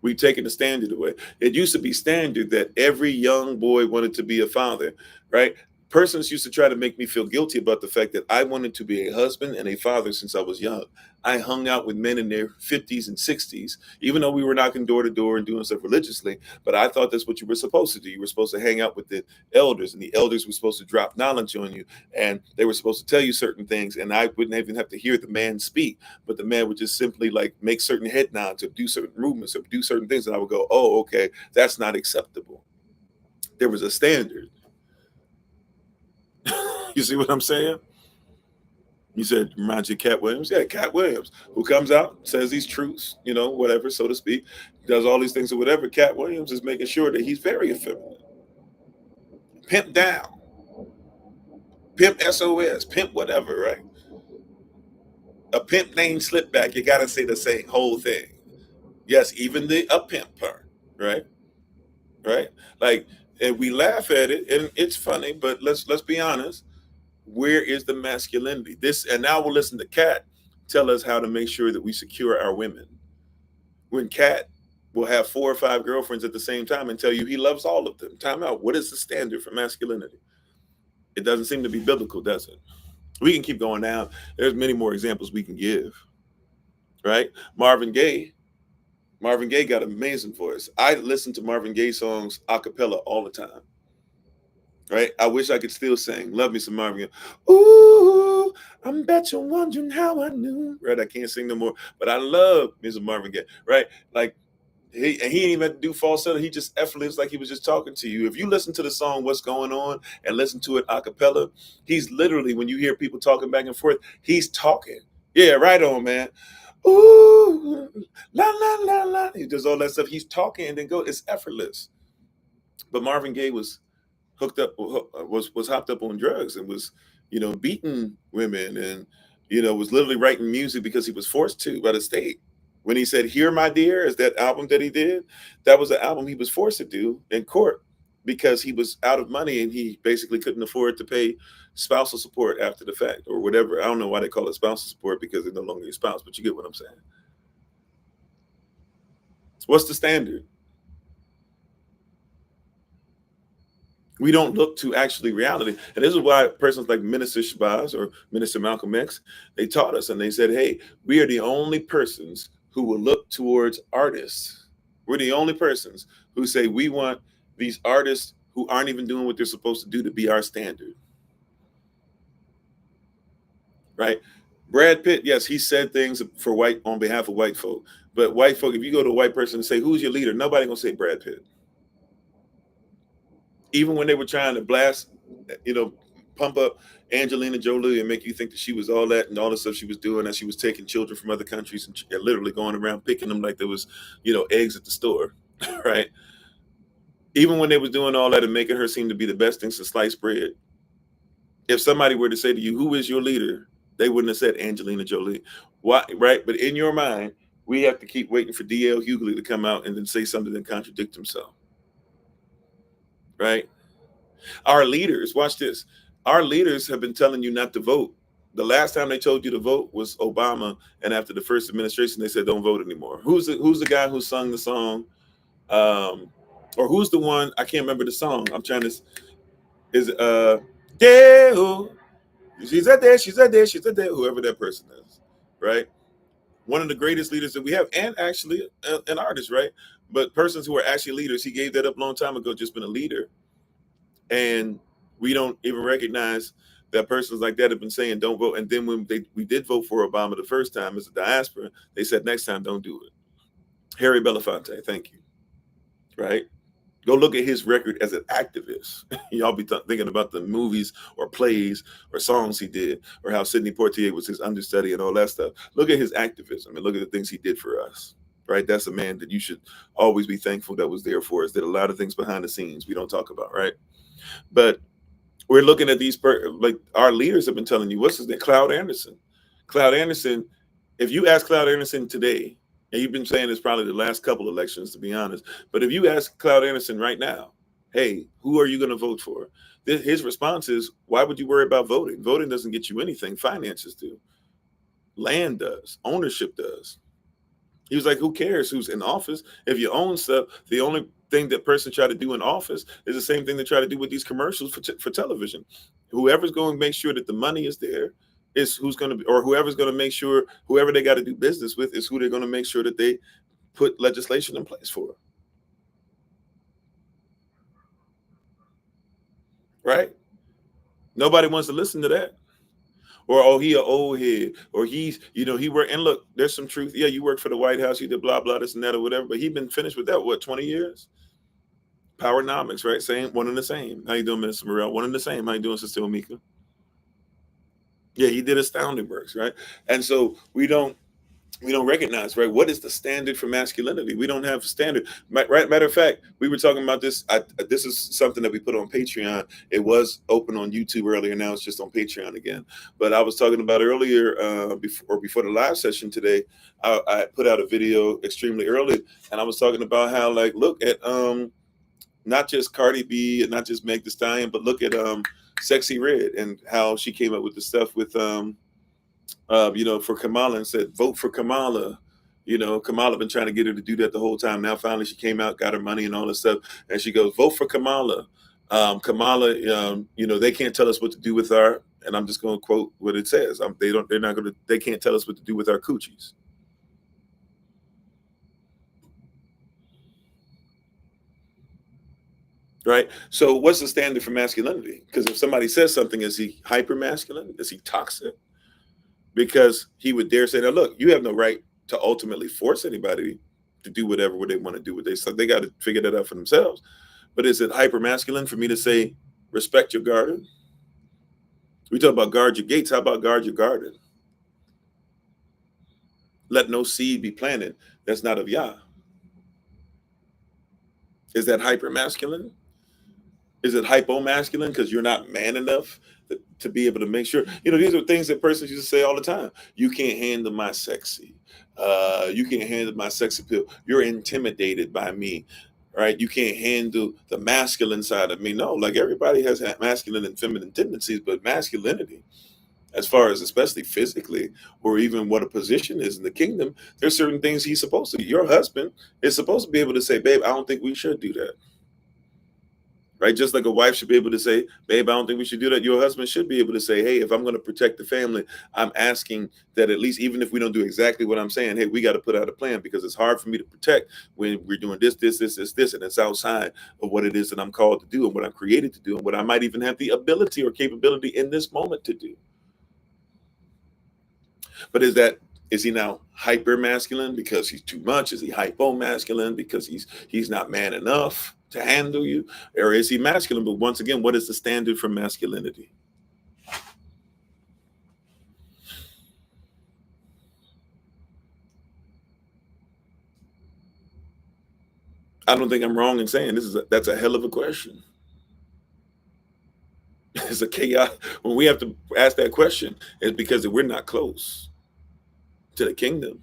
We've taken the standard away. It used to be standard that every young boy wanted to be a father, right? Persons used to try to make me feel guilty about the fact that I wanted to be a husband and a father since I was young. I hung out with men in their 50s and 60s, even though we were knocking door to door and doing stuff religiously. But I thought that's what you were supposed to do. You were supposed to hang out with the elders, and the elders were supposed to drop knowledge on you, and they were supposed to tell you certain things. And I wouldn't even have to hear the man speak, but the man would just simply like make certain head nods or do certain movements or do certain things. And I would go, oh, okay, that's not acceptable. There was a standard. You see what I'm saying? You said reminds you of Cat Williams. Yeah, Cat Williams, who comes out, says these truths, whatever, so to speak, does all these things or whatever. Cat Williams is making sure that he's very effeminate. Pimp down, pimp SOS, pimp whatever, right? A pimp name slip back, you gotta say the same whole thing. Yes, even the a pimp part, right? Right? Like, and we laugh at it, and it's funny, but let's be honest. Where is the masculinity? And now we'll listen to Cat tell us how to make sure that we secure our women. When Cat will have 4 or 5 girlfriends at the same time and tell you he loves all of them. Time out. What is the standard for masculinity? It doesn't seem to be biblical, does it? We can keep going down. There's many more examples we can give. Right? Marvin Gaye got an amazing voice. I listen to Marvin Gaye songs a cappella all the time. Right? I wish I could still sing. Love me some Marvin Gaye. Ooh, I bet you're wondering how I knew. Right? I can't sing no more. But I love Mr. Marvin Gaye. Right? Like, he didn't even have to do falsetto. He just effortless, like he was just talking to you. If you listen to the song "What's Going On" and listen to it a cappella, he's literally, when you hear people talking back and forth, he's talking. Yeah, right on, man. ooh, la la la la. He does all that stuff. He's talking and then go. It's effortless. But Marvin Gaye was hooked up, was hopped up on drugs and was, beating women and, was literally writing music because he was forced to by the state. When he said "Here, My Dear" is that album that he did, that was an album he was forced to do in court because he was out of money and he basically couldn't afford to pay spousal support after the fact or whatever. I don't know why they call it spousal support because they're no longer your spouse, but you get what I'm saying. What's the standard? We don't look to actually reality. And this is why persons like Minister Shabazz or Minister Malcolm X, they taught us and they said, hey, we are the only persons who will look towards artists. We're the only persons who say we want these artists who aren't even doing what they're supposed to do to be our standard. Right? Brad Pitt, yes, he said things on behalf of white folk. But white folk, if you go to a white person and say, who's your leader? Nobody gonna say Brad Pitt. Even when they were trying to blast, pump up Angelina Jolie and make you think that she was all that and all the stuff she was doing, that she was taking children from other countries and literally going around picking them like there was, eggs at the store, right? Even when they was doing all that and making her seem to be the best thing since sliced bread, if somebody were to say to you, who is your leader? They wouldn't have said Angelina Jolie. Why, right? But in your mind, we have to keep waiting for D.L. Hughley to come out and then say something that contradicts himself, right? Our leaders, watch this. Our leaders have been telling you not to vote. The last time they told you to vote was Obama, and after the first administration, they said don't vote anymore. Who's the guy who sung the song, or who's the one? I can't remember the song. I'm trying to. Is Deo? She's out there. She's out there. She's out there. Whoever that person is, right? One of the greatest leaders that we have, and actually an artist, right? But persons who are actually leaders, he gave that up a long time ago. Just been a leader. And we don't even recognize that persons like that have been saying don't vote. And then when we did vote for Obama the first time as a diaspora, they said next time don't do it. Harry Belafonte, thank you. Right? Go look at his record as an activist. Y'all be thinking about the movies or plays or songs he did, or how Sidney Poitier was his understudy and all that stuff. Look at his activism and look at the things he did for us. Right? That's a man that you should always be thankful that was there for us. Did a lot of things behind the scenes we don't talk about, right? But we're looking at these, like our leaders have been telling you, what's his name? Cloud Anderson. Cloud Anderson, if you ask Cloud Anderson today, and you've been saying this probably the last couple elections, to be honest, but if you ask Cloud Anderson right now, hey, who are you going to vote for? His response is, why would you worry about voting? Voting doesn't get you anything. Finances do. Land does. Ownership does. He was like, who cares who's in office? If you own stuff, the only thing that person try to do in office is the same thing they try to do with these commercials for television. Whoever's going to make sure that the money is there is who's going to be, or whoever's going to make sure, whoever they got to do business with is who they're going to make sure that they put legislation in place for. Right? Nobody wants to listen to that. Or, oh, he an old head, or he's, he worked, and look, there's some truth. Yeah, you work for the White House, you did blah, blah, this and that or whatever, but he been finished with that, what, 20 years? Powernomics, right? Same, one and the same. How you doing, Minister Morrell? One and the same. How you doing, Sister Omika? Yeah, he did astounding works, right? And so we don't recognize, right? What is the standard for masculinity? We don't have a standard, right? Matter of fact, we were talking about this. This is something that we put on Patreon. It was open on YouTube earlier. Now it's just on Patreon again. But I was talking about earlier, before the live session today, I put out a video extremely early, and I was talking about how, like, look at not just Cardi B and not just Meg Thee Stallion, but look at Sexy Red and how she came up with the stuff with for Kamala and said, vote for Kamala. Kamala been trying to get her to do that the whole time. Now finally she came out, got her money and all this stuff, and she goes, vote for Kamala. Kamala, they can't tell us what to do with our, and I'm just going to quote what it says. They can't tell us what to do with our coochies. Right. So what's the standard for masculinity? Because if somebody says something, is he hyper masculine? Is he toxic? Because he would dare say, now look, you have no right to ultimately force anybody to do whatever they want to do with their stuff. They got to figure that out for themselves. But is it hyper masculine for me to say, respect your garden? We talk about guard your gates. How about guard your garden? Let no seed be planted that's not of Yah. Is that hyper masculine? Is it hypo masculine because you're not man enough to be able to make sure? These are things that persons used to say all the time. You can't handle my sexy. You can't handle my sex appeal. You're intimidated by me, right? You can't handle the masculine side of me. No, like everybody has masculine and feminine tendencies, but masculinity, as far as especially physically or even what a position is in the kingdom, there's certain things he's supposed to. Your husband is supposed to be able to say, babe, I don't think we should do that. Right? Just like a wife should be able to say, babe, I don't think we should do that. Your husband should be able to say, hey, if I'm going to protect the family, I'm asking that at least, even if we don't do exactly what I'm saying, hey, we got to put out a plan because it's hard for me to protect when we're doing this, and it's outside of what it is that I'm called to do and what I'm created to do and what I might even have the ability or capability in this moment to do. But is he now hyper masculine because he's too much? Is he hypo masculine because he's not man enough to handle you? Or is he masculine? But once again, what is the standard for masculinity? I don't think I'm wrong in saying that's a hell of a question. It's a chaos. When we have to ask that question, it's because we're not close to the kingdom.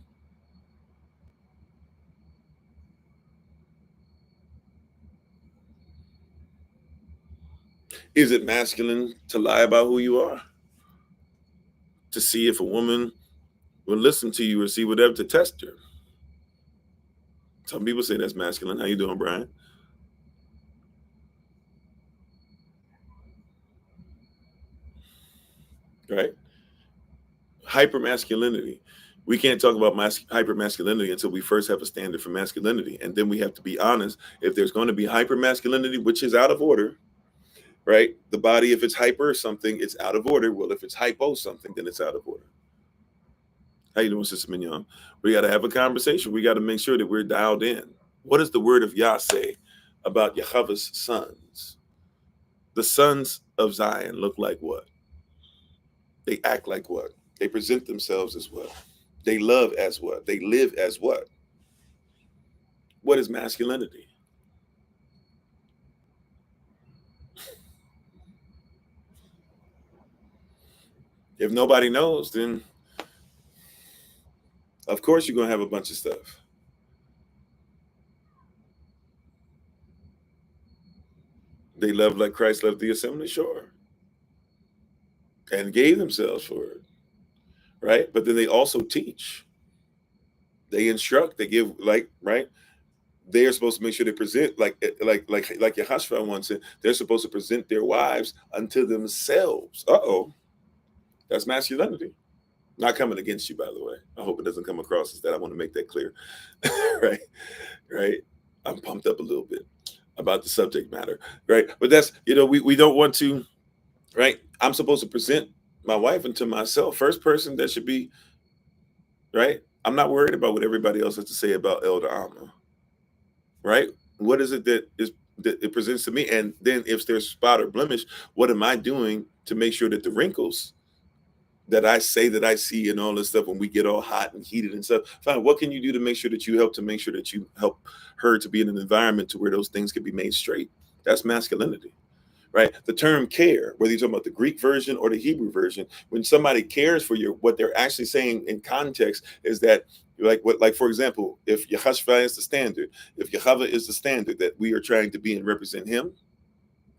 Is it masculine to lie about who you are? To see if a woman will listen to you or see whatever, to test her? Some people say that's masculine. How you doing, Brian? Right? Hyper masculinity. We can't talk about hyper masculinity until we first have a standard for masculinity. And then we have to be honest. If there's going to be hyper masculinity, which is out of order, right? The body, if it's hyper something, it's out of order. Well, if it's hypo something, then it's out of order. How you doing, Sister Mignon? We got to have a conversation. We got to make sure that we're dialed in. What does the word of Yah say about Yahweh's sons? The sons of Zion look like what? They act like what? They present themselves as what? They love as what? They live as what? What is masculinity? If nobody knows, then of course you're going to have a bunch of stuff. They love like Christ loved the assembly, sure, and gave themselves for it, right? But then they also teach, they instruct, they give, like, right? They are supposed to make sure they present like Yahashua once said, they're supposed to present their wives unto themselves. That's masculinity. Not coming against you, by the way. I hope it doesn't come across as that. I want to make that clear. Right? Right? I'm pumped up a little bit about the subject matter. Right? But that's, we don't want to, right? I'm supposed to present my wife unto myself. First person that should be, right? I'm not worried about what everybody else has to say about Elder Alma. Right? What is it that it presents to me? And then if there's spot or blemish, what am I doing to make sure that the wrinkles that I say that I see and all this stuff, when we get all hot and heated and stuff, fine, what can you do to make sure that you help her to be in an environment to where those things can be made straight? That's masculinity. Right? The term care, whether you're talking about the Greek version or the Hebrew version, when somebody cares for you, what they're actually saying in context is that, like for example, if Yahashua is the standard, if Yahweh is the standard that we are trying to be and represent him,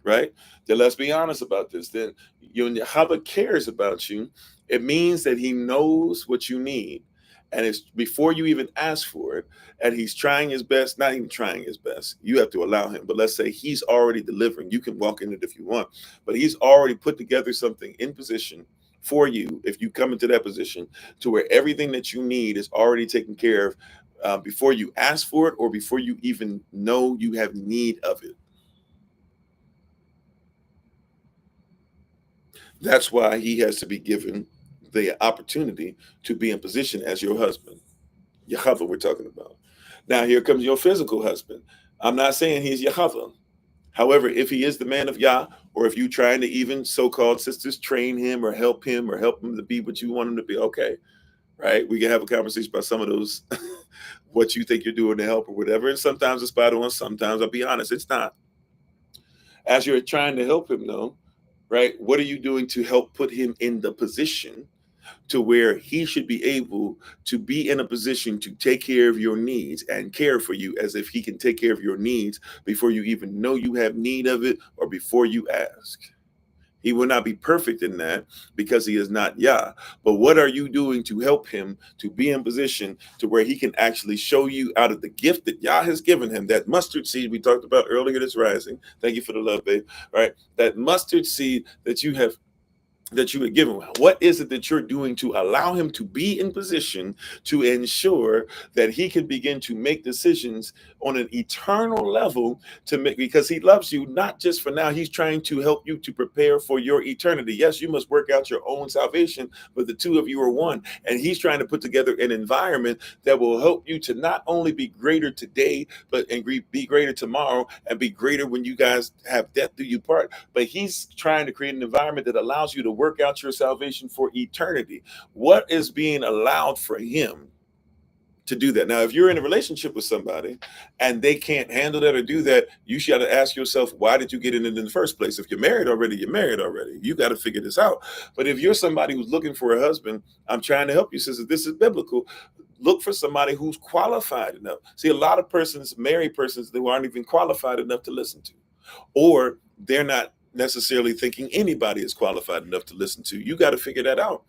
right? Then let's be honest about this. Then Yahweh cares about you. It means that he knows what you need. And it's before you even ask for it. And he's trying his best, not even trying his best. You have to allow him. But let's say he's already delivering. You can walk in it if you want. But he's already put together something in position for you, if you come into that position, to where everything that you need is already taken care of before you ask for it or before you even know you have need of it. That's why he has to be given the opportunity to be in position as your husband. Yahweh, we're talking about. Now, here comes your physical husband. I'm not saying he's Yahweh. However, if he is the man of Yah, or if you trying to even so-called sisters train him or help him to be what you want him to be, okay. right? We can have a conversation about some of those, what you think you're doing to help or whatever. And sometimes it's spot on. Sometimes I'll be honest, it's not. As you're trying to help him, though, right? What are you doing to help put him in the position to where he should be able to be in a position to take care of your needs and care for you as if he can take care of your needs before you even know you have need of it or before you ask? He will not be perfect in that because he is not Yah. But what are you doing to help him to be in position to where he can actually show you out of the gift that Yah has given him, that mustard seed we talked about earlier this rising. Thank you for the love, babe. Right? That mustard seed that you have given. What is it that you're doing to allow him to be in position to ensure that he can begin to make decisions on an eternal level to make, because he loves you not just for now. He's trying to help you to prepare for your eternity. Yes, you must work out your own salvation, but the two of you are one, and he's trying to put together an environment that will help you to not only be greater today, but and be greater tomorrow, and be greater when you guys have death do you part. But he's trying to create an environment that allows you to work out your salvation for eternity. What is being allowed for him to do that? Now, if you're in a relationship with somebody and they can't handle that or do that, you should have to ask yourself, why did you get in it in the first place? If you're married already, you're married already. You got to figure this out. But if you're somebody who's looking for a husband, I'm trying to help you, sister. This is biblical. Look for somebody who's qualified enough. See, a lot of persons, married persons, they aren't even qualified enough to listen to, or they're not necessarily thinking anybody is qualified enough to listen to. You got to figure that out,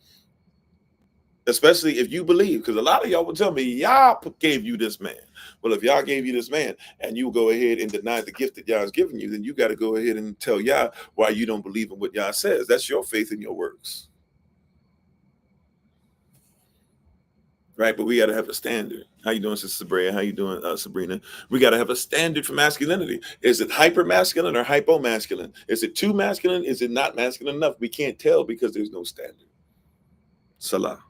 especially if you believe, because a lot of y'all will tell me, Yah gave you this man. Well, if Yah gave you this man and you go ahead and deny the gift that Yah has given you, then you got to go ahead and tell Yah why you don't believe in what Yah says. That's your faith in your works. Right, but we got to have a standard. How you doing, Sister Sabria? How you doing, Sabrina? We got to have a standard for masculinity. Is it hyper masculine or hypo masculine? Is it too masculine? Is it not masculine enough? We can't tell because there's no standard. Salah.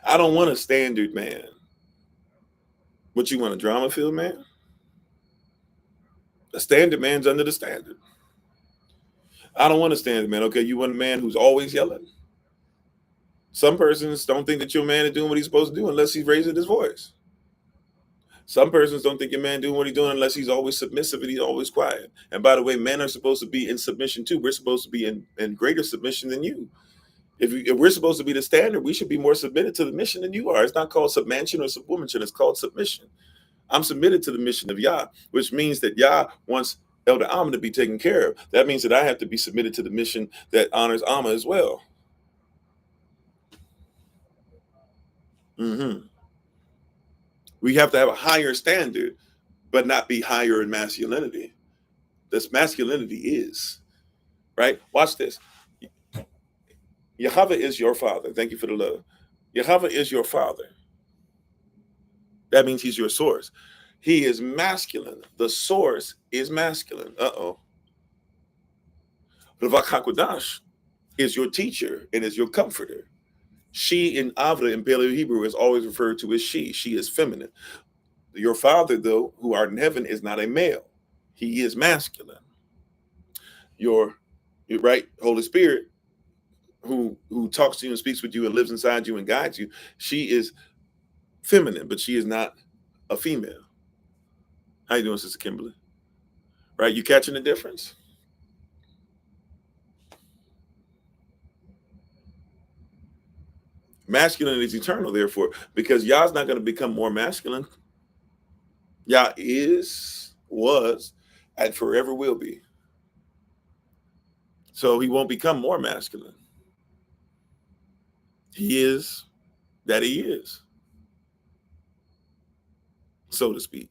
I don't want a standard man. What you want, a drama filled man? A standard man's under the standard. I don't want a standard man. Okay, you want a man who's always yelling? Some persons don't think that your man is doing what he's supposed to do unless he's raising his voice. Some persons don't think your man doing what he's doing unless he's always submissive and he's always quiet. And by the way, men are supposed to be in submission too. We're supposed to be in greater submission than you. If we're supposed to be the standard, we should be more submitted to the mission than you are. It's not called submansion or subwomanship. It's called submission. I'm submitted to the mission of Yah, which means that Yah wants Elder Amma to be taken care of. That means that I have to be submitted to the mission that honors Amma as well. Mm-hmm. We have to have a higher standard, but not be higher in masculinity. This masculinity is, right? Watch this. Yahweh is your father. Thank you for the love. Yahweh is your father. That means he's your source. He is masculine. The source is masculine. Uh-oh. Ravak HaKodash is your teacher and is your comforter. She in Avra in Paleo Hebrew is always referred to as she. She is feminine. Your father, though, who art in heaven, is not a male. He is masculine. Your right, Holy Spirit, who talks to you and speaks with you and lives inside you and guides you, she is feminine, but she is not a female. How you doing, Sister Kimberly? Right, you catching the difference? Masculine is eternal, therefore, because Yah's not going to become more masculine. Yah is, was, and forever will be. So he won't become more masculine. He is that he is, so to speak.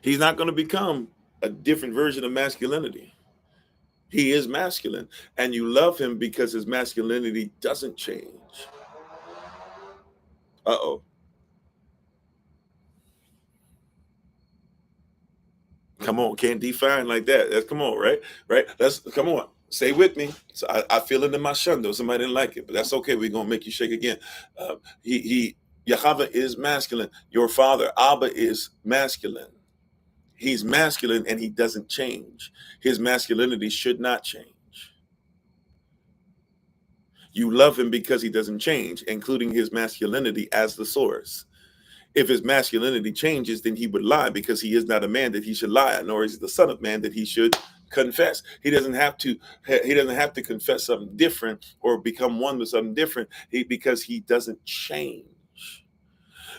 He's not going to become a different version of masculinity. He is masculine, and you love him because his masculinity doesn't change. Uh-oh. Come on, can't define like that. That's come on, right? Right? Let's come on. Stay with me. So I feel it in my shundo. Somebody didn't like it, but that's okay. We're gonna make you shake again. He Yahweh is masculine. Your father, Abba, is masculine. He's masculine and he doesn't change. His masculinity should not change. You love him because he doesn't change, including his masculinity as the source. If his masculinity changes, then he would lie, because he is not a man that he should lie, nor is he the son of man that he should confess. He doesn't have to. He doesn't have to confess something different or become one with something different, because he doesn't change.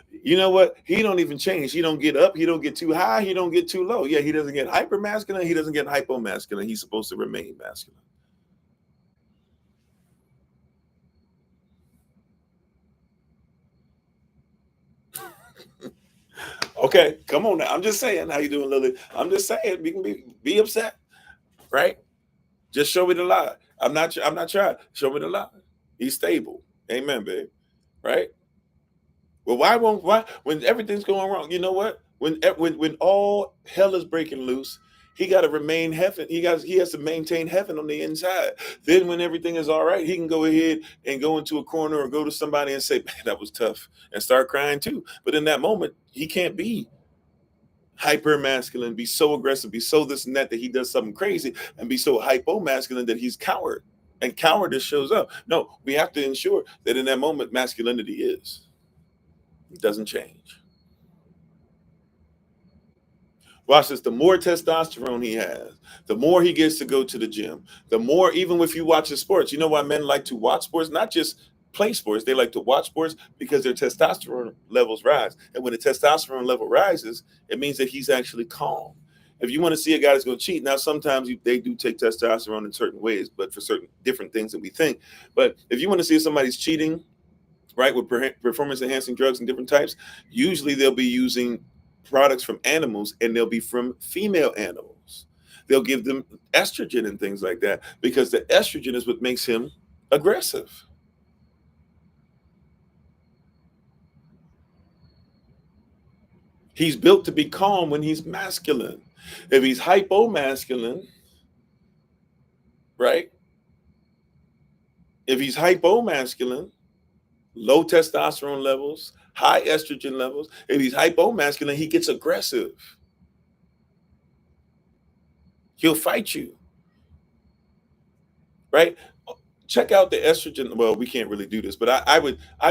You know what? He don't even change. He don't get up. He don't get too high. He don't get too low. Yeah, he doesn't get hyper masculine. He doesn't get hypo masculine. He's supposed to remain masculine. Okay, come on now. I'm just saying. How you doing, Lily? I'm just saying. We can be upset, right? Just show me the lie. I'm not trying. Show me the lie. He's stable. Amen, babe. Right? Well, why when everything's going wrong? You know what? When all hell is breaking loose, he got to remain heaven. He has to maintain heaven on the inside. Then when everything is all right, he can go ahead and go into a corner or go to somebody and say, "Man, that was tough," and start crying too. But in that moment, he can't be hyper masculine, be so aggressive, be so this and that he does something crazy, and be so hypo masculine that he's coward. And cowardice shows up. No, we have to ensure that in that moment, masculinity is. It doesn't change. Watch this. The more testosterone he has, the more he gets to go to the gym. The more, even if you watch his sports, you know why men like to watch sports? Not just play sports. They like to watch sports because their testosterone levels rise. And when the testosterone level rises, it means that he's actually calm. If you want to see a guy that's going to cheat, now sometimes they do take testosterone in certain ways, but for certain different things that we think. But if you want to see if somebody's cheating, right, with performance enhancing drugs and different types, usually they'll be using products from animals, and they'll be from female animals. They'll give them estrogen and things like that, because the estrogen is what makes him aggressive. He's built to be calm when he's masculine. If he's hypo-masculine, right? If he's hypo-masculine, low testosterone levels, high estrogen levels. If he's hypo-masculine, he gets aggressive. He'll fight you, right? Check out the estrogen. Well, we can't really do this, but I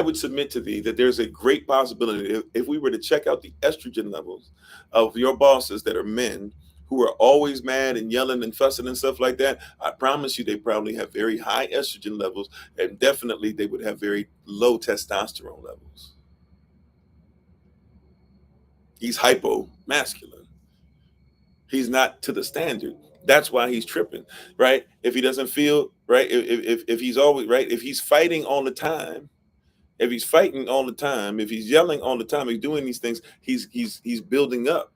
would submit to thee that there's a great possibility, if we were to check out the estrogen levels of your bosses that are men who are always mad and yelling and fussing and stuff like that, I promise you they probably have very high estrogen levels, and definitely they would have very low testosterone levels. He's hypo masculine. He's not to the standard. That's why he's tripping, right? If he doesn't feel right, if he's always right, if he's fighting all the time, if he's fighting all the time, if he's yelling all the time, he's doing these things, he's building up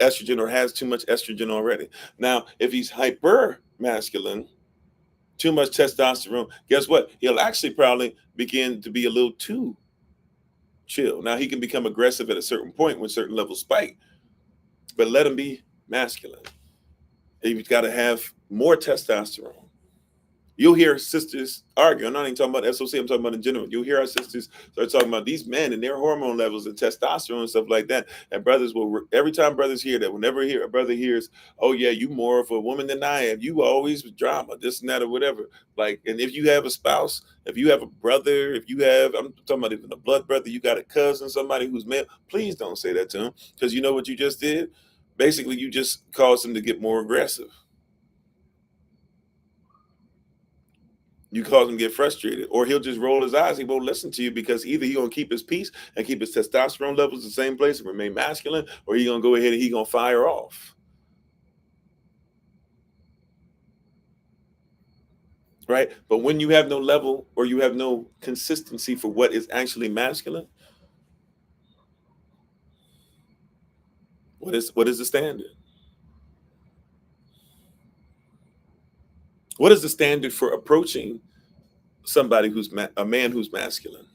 estrogen, or has too much estrogen already. Now, if he's hyper masculine, too much testosterone, guess what? He'll actually probably begin to be a little too chill. Now, he can become aggressive at a certain point when certain levels spike, but let him be masculine. You've got to have more testosterone. You'll hear sisters argue. I'm not even talking about SOC, I'm talking about in general. You'll hear our sisters start talking about these men and their hormone levels and testosterone and stuff like that. And brothers will, every time brothers hear that, whenever a brother hears, "Oh yeah, you more of a woman than I am. You always with drama, this and that or whatever." Like, and if you have a spouse, if you have a brother, if you have, I'm talking about even a blood brother, you got a cousin, somebody who's male, please don't say that to him, because you know what you just did? Basically, you just caused him to get more aggressive. You cause him to get frustrated, or he'll just roll his eyes. He won't listen to you, because either he's gonna keep his peace and keep his testosterone levels the same place and remain masculine, or he's gonna go ahead and he's gonna fire off. Right? But when you have no level, or you have no consistency for what is actually masculine, what is the standard? What is the standard for approaching somebody who's a man who's masculine?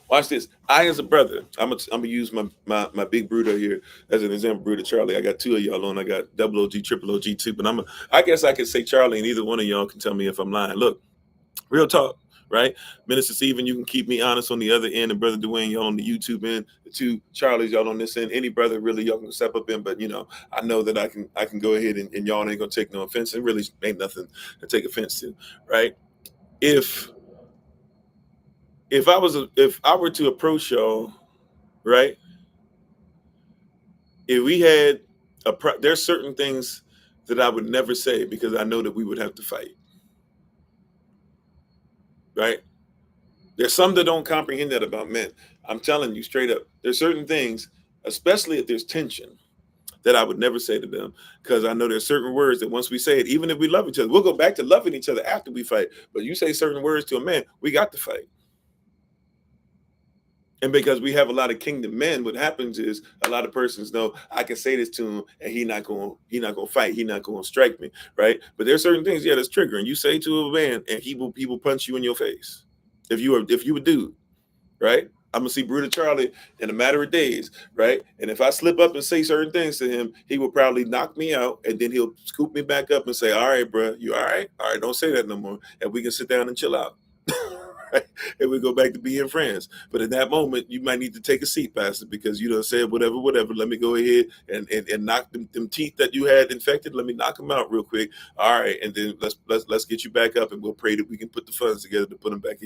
Watch this. I, as a brother, I'm gonna use my big brother here as an example. Brother Charlie, I got two of y'all on. I got double OG, triple OG too. But I guess I could say Charlie, and either one of y'all can tell me if I'm lying. Look, real talk. right? Minister Stephen, you can keep me honest on the other end, and Brother Dwayne, y'all on the YouTube end, the two Charlies, y'all on this end. Any brother really, y'all can step up in, but I know that I can go ahead and y'all ain't gonna take no offense, and really ain't nothing to take offense to, right? If if I were to approach y'all, right? If we had there's certain things that I would never say because I know that we would have to fight, right? There's some that don't comprehend that about men. I'm telling you straight up. There's certain things, especially if there's tension, that I would never say to them because I know there's certain words that once we say it, even if we love each other, we'll go back to loving each other after we fight. But you say certain words to a man, we got to fight. And because we have a lot of kingdom men, what happens is a lot of persons know I can say this to him and he not gonna fight, he not gonna strike me, right? But there's certain things, that's triggering. You say to a man and he will punch you in your face. If you a dude, right? I'm gonna see Bruder Charlie in a matter of days, right? And if I slip up and say certain things to him, he will probably knock me out, and then he'll scoop me back up and say, "All right, bro, you all right? All right, don't say that no more, and we can sit down and chill out." Right? And we go back to being friends. But in that moment, you might need to take a seat, Pastor, because you done said whatever. Let me go ahead and knock them teeth that you had infected. Let me knock them out real quick. All right, and then let's get you back up, and we'll pray that we can put the funds together to put them back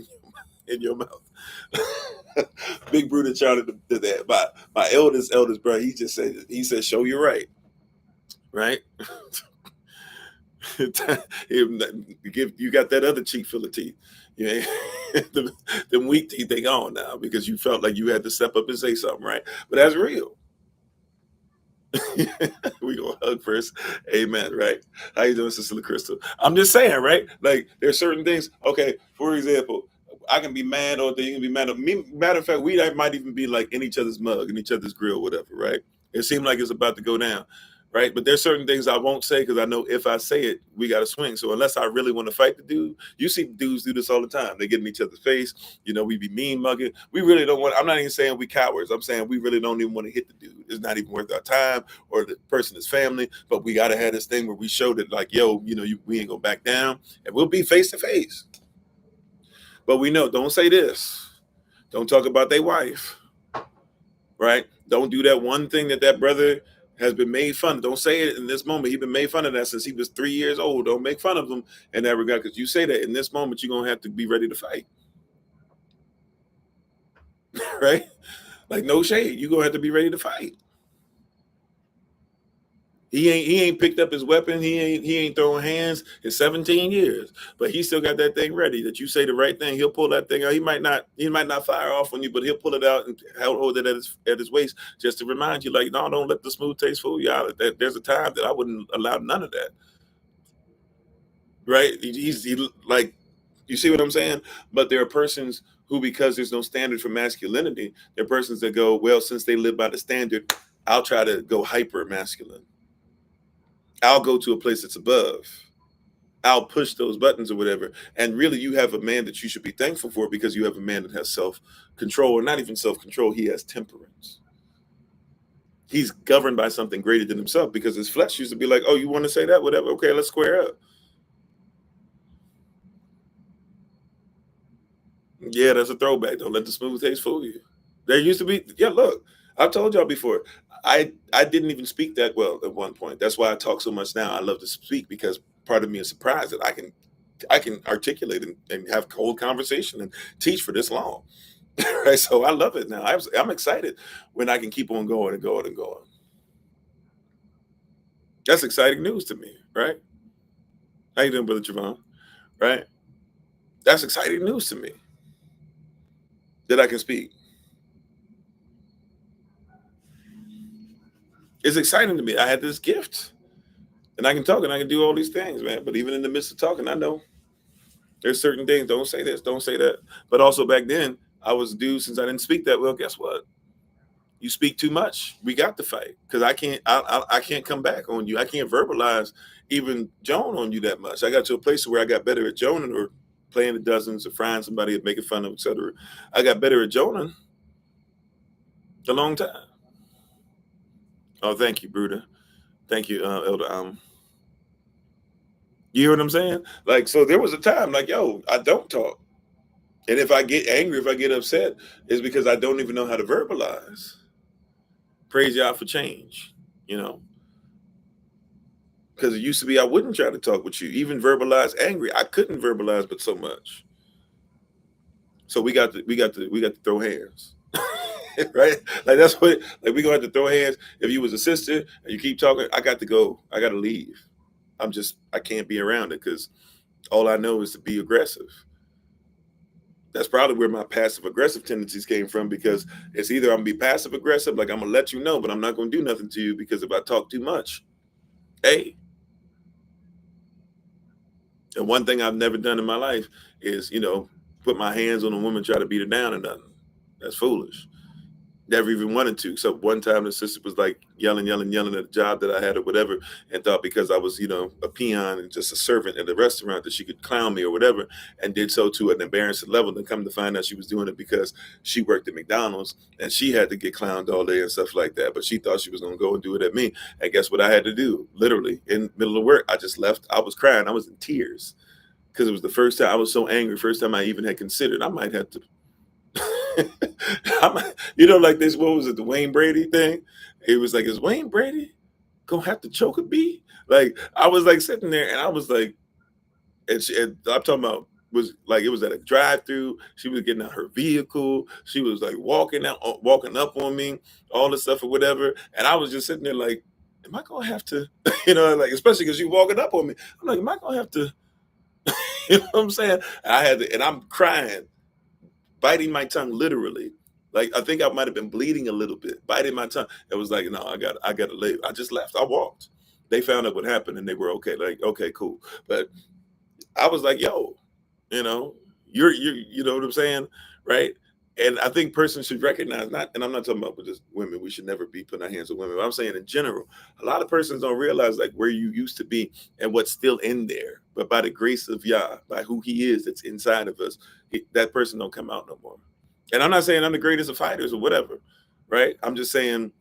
in your mouth. Big Bruder Charlie did that. My eldest bro, he said, show you right. You got that other cheek full of teeth. Yeah, them weak teeth they gone now because you felt like you had to step up and say something, right? But that's real. We gonna hug first, amen, right? How you doing, Sister Crystal? I'm just saying, right? Like there's certain things. Okay, for example, I can be mad or you can be mad at me. Matter of fact, we might even be like in each other's mug, in each other's grill, whatever, right? It seemed like it's about to go down, right? But there's certain things I won't say because I know if I say it, we got to swing. So unless I really want to fight the dude, you see dudes do this all the time. They get in each other's face. We be mean mugging. We really don't want. I'm not even saying we cowards. I'm saying we really don't even want to hit the dude. It's not even worth our time or the person is family. But we got to have this thing where we show that like, yo, we ain't gonna back down, and we'll be face to face. But we know, don't say this. Don't talk about their wife, right? Don't do that one thing that brother has been made fun of. Don't say it in this moment. He's been made fun of that since he was 3 years old. Don't make fun of him in that regard because you say that in this moment, you're going to have to be ready to fight, right? Like no shade. You're going to have to be ready to fight. He ain't picked up his weapon. He ain't throwing hands in 17 years, but he still got that thing ready. That you say the right thing, he'll pull that thing out. He might not fire off on you, but he'll pull it out and hold it at his waist just to remind you, like, no, don't let the smooth taste fool you out. There's a time that I wouldn't allow none of that, right? He like, you see what I'm saying? But there are persons who, because there's no standard for masculinity, there are persons that go, well, since they live by the standard, I'll try to go hyper masculine. I'll go to a place that's above. I'll push those buttons or whatever. And really, you have a man that you should be thankful for because you have a man that has self-control, or not even self-control. He has temperance. He's governed by something greater than himself because his flesh used to be like, oh, you want to say that? Whatever. Okay, let's square up. Yeah, that's a throwback. Don't let the smooth taste fool you. There used to be, yeah, look, I've told y'all before, I didn't even speak that well at one point. That's why I talk so much now. I love to speak because part of me is surprised that I can articulate and have cold conversation and teach for this long. Right. So I love it now. I'm excited when I can keep on going and going and going. That's exciting news to me, right? How you doing, Brother Javon? Right? That's exciting news to me that I can speak. It's exciting to me. I had this gift and I can talk and I can do all these things, man. But even in the midst of talking, I know there's certain things. Don't say this, don't say that. But also back then, I was a dude, since I didn't speak that well, guess what? You speak too much, we got to fight because I can't come back on you. I can't verbalize even Joan on you that much. I got to a place where I got better at Jonan or playing the dozens or frying somebody and making fun of, etc. I got better at Jonan a long time. Oh, thank you, Bruder. Thank you, Elder. You hear what I'm saying? Like, so there was a time like, yo, I don't talk. And if I get angry, if I get upset, it's because I don't even know how to verbalize. Praise y'all for change, you know. Because it used to be I wouldn't try to talk with you, even verbalize angry. I couldn't verbalize but so much. So we got to throw hands. Right? Like that's what like we gonna have to throw hands. If you was a sister and you keep talking, I got to go. I got to leave. I can't be around it because all I know is to be aggressive. That's probably where my passive aggressive tendencies came from, because it's either I'm gonna be passive aggressive, like I'm gonna let you know, but I'm not gonna do nothing to you, because if I talk too much, hey. And one thing I've never done in my life is, put my hands on a woman, try to beat her down or nothing. That's foolish. Never even wanted to. So one time the sister was like yelling at a job that I had or whatever, and thought because I was, a peon and just a servant at the restaurant that she could clown me or whatever, and did so to an embarrassing level. And come to find out she was doing it because she worked at McDonald's and she had to get clowned all day and stuff like that. But she thought she was going to go and do it at me. And guess what I had to do? Literally in the middle of work, I just left. I was crying. I was in tears because it was the first time I was so angry. First time I even had considered I might have to. Like this, what was it, the Wayne Brady thing? It was like, is Wayne Brady gonna have to choke a bee? Like, I was like sitting there and I was like, and I'm talking about, was like, it was at a drive-through. She was getting out her vehicle. She was like walking up on me, all this stuff or whatever. And I was just sitting there like, am I gonna have to, like, especially because you walking up on me. I'm like, am I gonna have to, you know what I'm saying? I had to, and I'm crying, biting my tongue literally. Like, I think I might have been bleeding a little bit, biting my tongue. It was like, no, I got to leave. I just left. I walked. They found out what happened and they were okay. Like, okay, cool. But I was like, yo, you're you know what I'm saying? Right. And I think persons should recognize, and I'm not talking about just women. We should never be putting our hands on women. But I'm saying in general, a lot of persons don't realize like where you used to be and what's still in there. But by the grace of Yah, by who He is that's inside of us, that person don't come out no more. And I'm not saying I'm the greatest of fighters or whatever, right? I'm just saying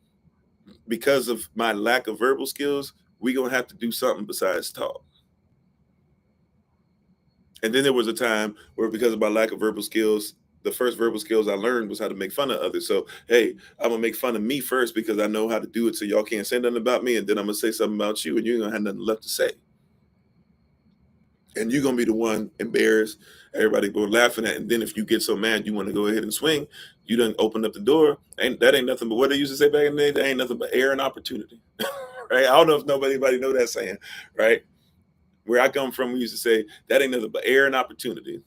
because of my lack of verbal skills, we gonna have to do something besides talk. And then there was a time where, because of my lack of verbal skills, the first verbal skills I learned was how to make fun of others. So, hey, I'm gonna make fun of me first because I know how to do it, so y'all can't say nothing about me, and then I'm gonna say something about you, and you ain't gonna have nothing left to say. And you're gonna be the one embarrassed, everybody go laughing at, and then if you get so mad you want to go ahead and swing, you done open up the door. That ain't nothing but what they used to say back in the day. That ain't nothing but air and opportunity. Right? I don't know if anybody know that saying, right? Where I come from, we used to say that ain't nothing but air and opportunity.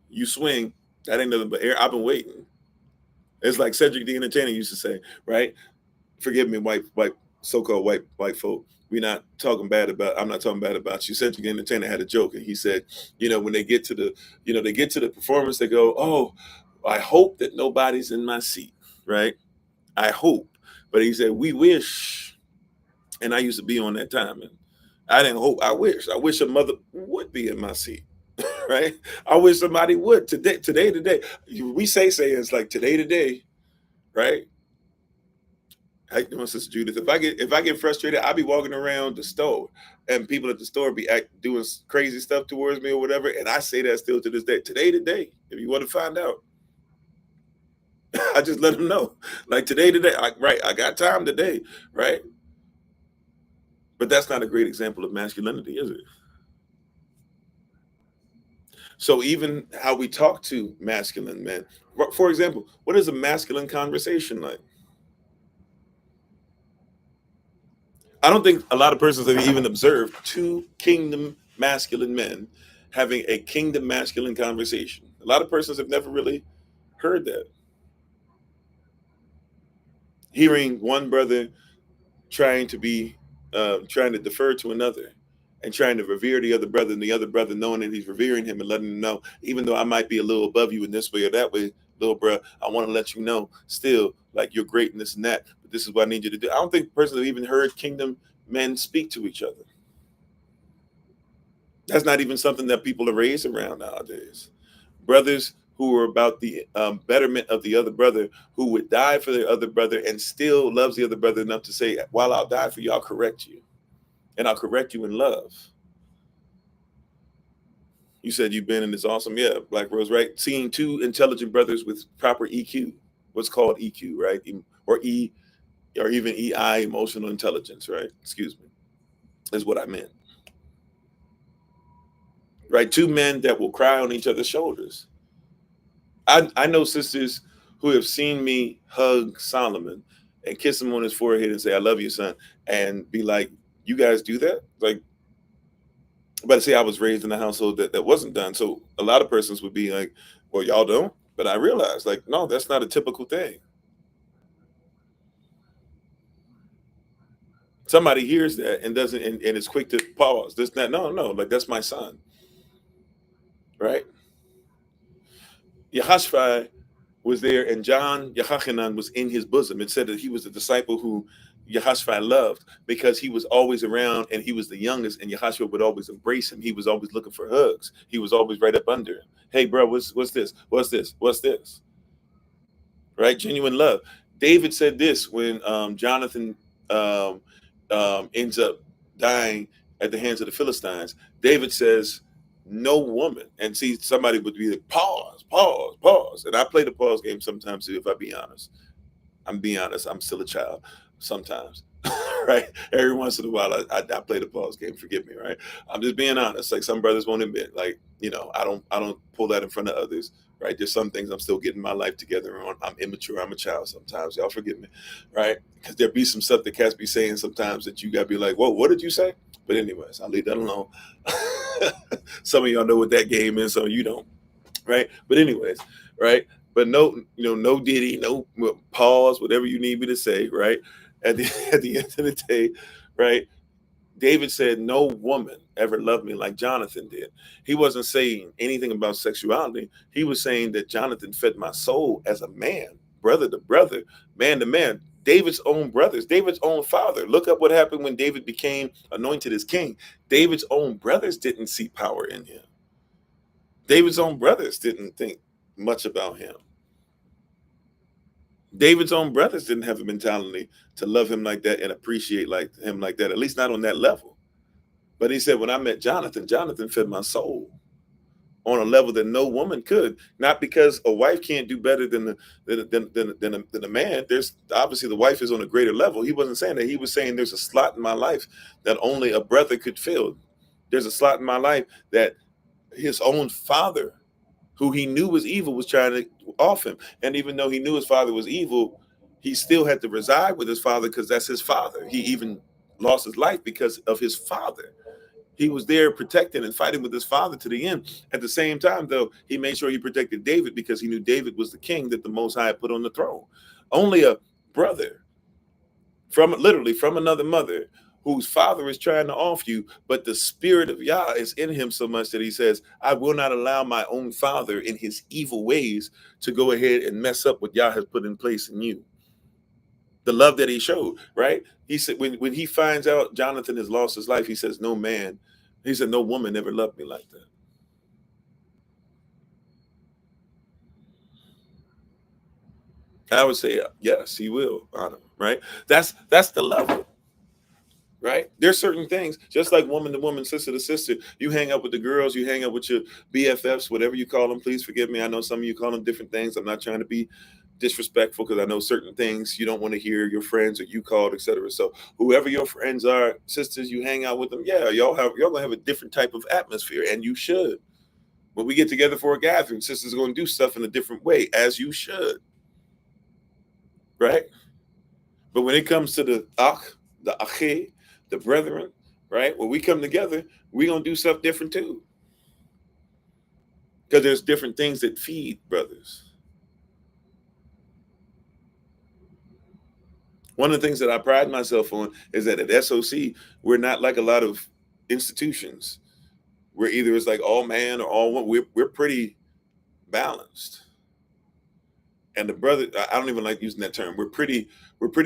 You swing, that ain't nothing but air. I've been waiting. It's like Cedric the Entertainer used to say, right? Forgive me, white so-called white folk. I'm not talking bad about you. Cedric the Entertainer had a joke, and he said, when they get to the performance, they go, oh, I hope that nobody's in my seat, right? I hope. But he said, we wish, and I used to be on that time, and I didn't hope, I wish a mother would be in my seat. Right? I wish somebody would today. We say sayings like today, right? How you doing, Sister Judith? If I get frustrated, I'll be walking around the store, and people at the store be doing crazy stuff towards me or whatever, and I say that still to this day. Today. If you want to find out, I just let them know. Like today. Right? I got time today, right? But that's not a great example of masculinity, is it? So even how we talk to masculine men, for example, what is a masculine conversation like? I don't think a lot of persons have even observed two kingdom masculine men having a kingdom masculine conversation. A lot of persons have never really heard that. Hearing one brother trying to defer to another and trying to revere the other brother, and the other brother knowing that he's revering him and letting him know, even though I might be a little above you in this way or that way, little bro, I want to let you know still, like, you're great in this and that, but this is what I need you to do. I don't think persons have even heard kingdom men speak to each other. That's not even something that people are raised around nowadays. Brothers who are about the betterment of the other brother, who would die for their other brother and still loves the other brother enough to say, while I'll die for you, I'll correct you. And I'll correct you in love. You said you've been in this awesome, yeah, Black Rose, right? Seeing two intelligent brothers with proper EQ, what's called EQ, right? Or E, or even EI, emotional intelligence, right? Excuse me, is what I meant, right? Two men that will cry on each other's shoulders. I know sisters who have seen me hug Solomon and kiss him on his forehead and say, "I love you, son," and be like, "You guys do that?" Like, but see, I was raised in a household that wasn't done. So a lot of persons would be like, "Well, y'all don't." But I realized, like, no, that's not a typical thing. Somebody hears that and doesn't, and is quick to pause. This, that, no, no, like that's my son, right? Yahashua was there, and John Yehochanan was in his bosom. It said that he was the disciple who Yahashua loved because he was always around and he was the youngest, and Yahashua would always embrace him. He was always looking for hugs. He was always right up under him. Hey, bro, what's this? What's this? What's this? Right? Genuine love. David said this when Jonathan um, ends up dying at the hands of the Philistines. David says, "No woman," and see, somebody would be like, "Pause, pause, pause." And I play the pause game sometimes too, if I be honest. I'm being honest. I'm still a child sometimes, right? Every once in a while, I play the pause game. Forgive me, right? I'm just being honest. Like some brothers won't admit, like I don't pull that in front of others, right? There's some things I'm still getting my life together on. I'm immature. I'm a child sometimes. Y'all forgive me, right? Because there be some stuff that cats be saying sometimes that you gotta be like, "Whoa, what did you say?" But anyways, I'll leave that alone. Some of y'all know what that game is, some of you don't, right? But anyways, right? But no, no Diddy, no pause, whatever you need me to say, right? At the at the end of the day, right? David said, "No woman ever loved me like Jonathan did." He wasn't saying anything about sexuality. He was saying that Jonathan fed my soul as a man, brother to brother, man to man. David's own brothers, David's own father. Look up what happened when David became anointed as king. David's own brothers didn't see power in him. David's own brothers didn't think much about him. David's own brothers didn't have a mentality to love him like that and appreciate like him like that, at least not on that level. But he said, when I met Jonathan, Jonathan fed my soul on a level that no woman could. Not because a wife can't do better than a man. There's obviously the wife is on a greater level. He wasn't saying that. He was saying there's a slot in my life that only a brother could fill. There's a slot in my life that his own father, who he knew was evil, was trying to off him. And even though he knew his father was evil, he still had to reside with his father because that's his father. He even lost his life because of his father. He was there protecting and fighting with his father to the end. At the same time, though, he made sure he protected David because he knew David was the king that the Most High put on the throne. Only a brother from literally from another mother whose father is trying to off you, but the spirit of Yah is in him so much that he says, "I will not allow my own father in his evil ways to go ahead and mess up what Yah has put in place in you." The love that he showed, right? He said when he finds out Jonathan has lost his life, he says, "No man," he said, "no woman ever loved me like that." I would say, yes, he will honor him, right? That's the level. Right? There's certain things, just like woman to woman, sister to sister. You hang out with the girls, you hang out with your BFFs, whatever you call them. Please forgive me. I know some of you call them different things. I'm not trying to be disrespectful because I know certain things you don't want to hear your friends or you called, etc. So whoever your friends are, sisters, you hang out with them. Yeah, y'all gonna have a different type of atmosphere, and you should. When we get together for a gathering, sisters are gonna do stuff in a different way, as you should, right? But when it comes to the ach, the ache, the brethren, right? When we come together, we're gonna do stuff different too. Because there's different things that feed brothers. One of the things that I pride myself on is that at SOC, we're not like a lot of institutions where either it's like all man or all woman. We're pretty balanced. And the brother, I don't even like using that term. We're pretty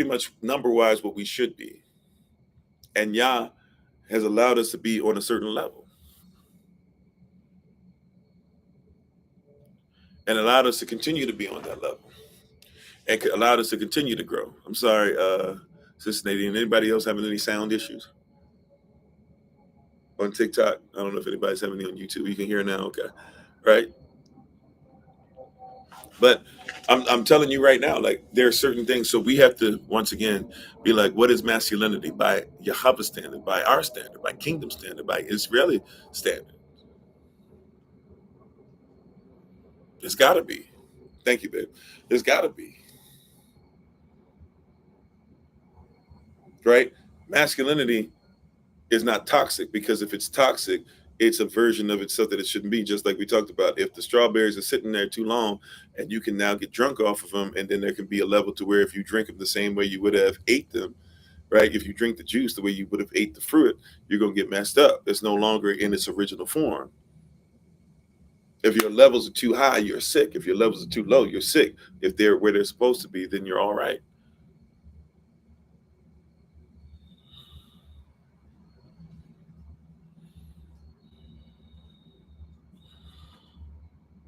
much number wise what we should be. And Yah has allowed us to be on a certain level and allowed us to continue to be on that level and allowed us to continue to grow. I'm sorry, Sister Nadine. Anybody else having any sound issues? on TikTok. I don't know if anybody's having any on YouTube. You can hear now, okay, right? But I'm telling you right now, like there are certain things. So we have to once again be like, what is masculinity by Yahweh standard, by our standard, by kingdom standard, by Israeli standard? There's got to be. Thank you, babe. There's got to be, right? Masculinity is not toxic, because if it's toxic, it's a version of itself that it shouldn't be. Just like we talked about, if the strawberries are sitting there too long and you can now get drunk off of them, and then there can be a level to where if you drink them the same way you would have ate them, right? If you drink the juice the way you would have ate the fruit, you're going to get messed up. It's no longer in its original form. If your levels are too high, you're sick. If your levels are too low, you're sick. If they're where they're supposed to be, then you're all right.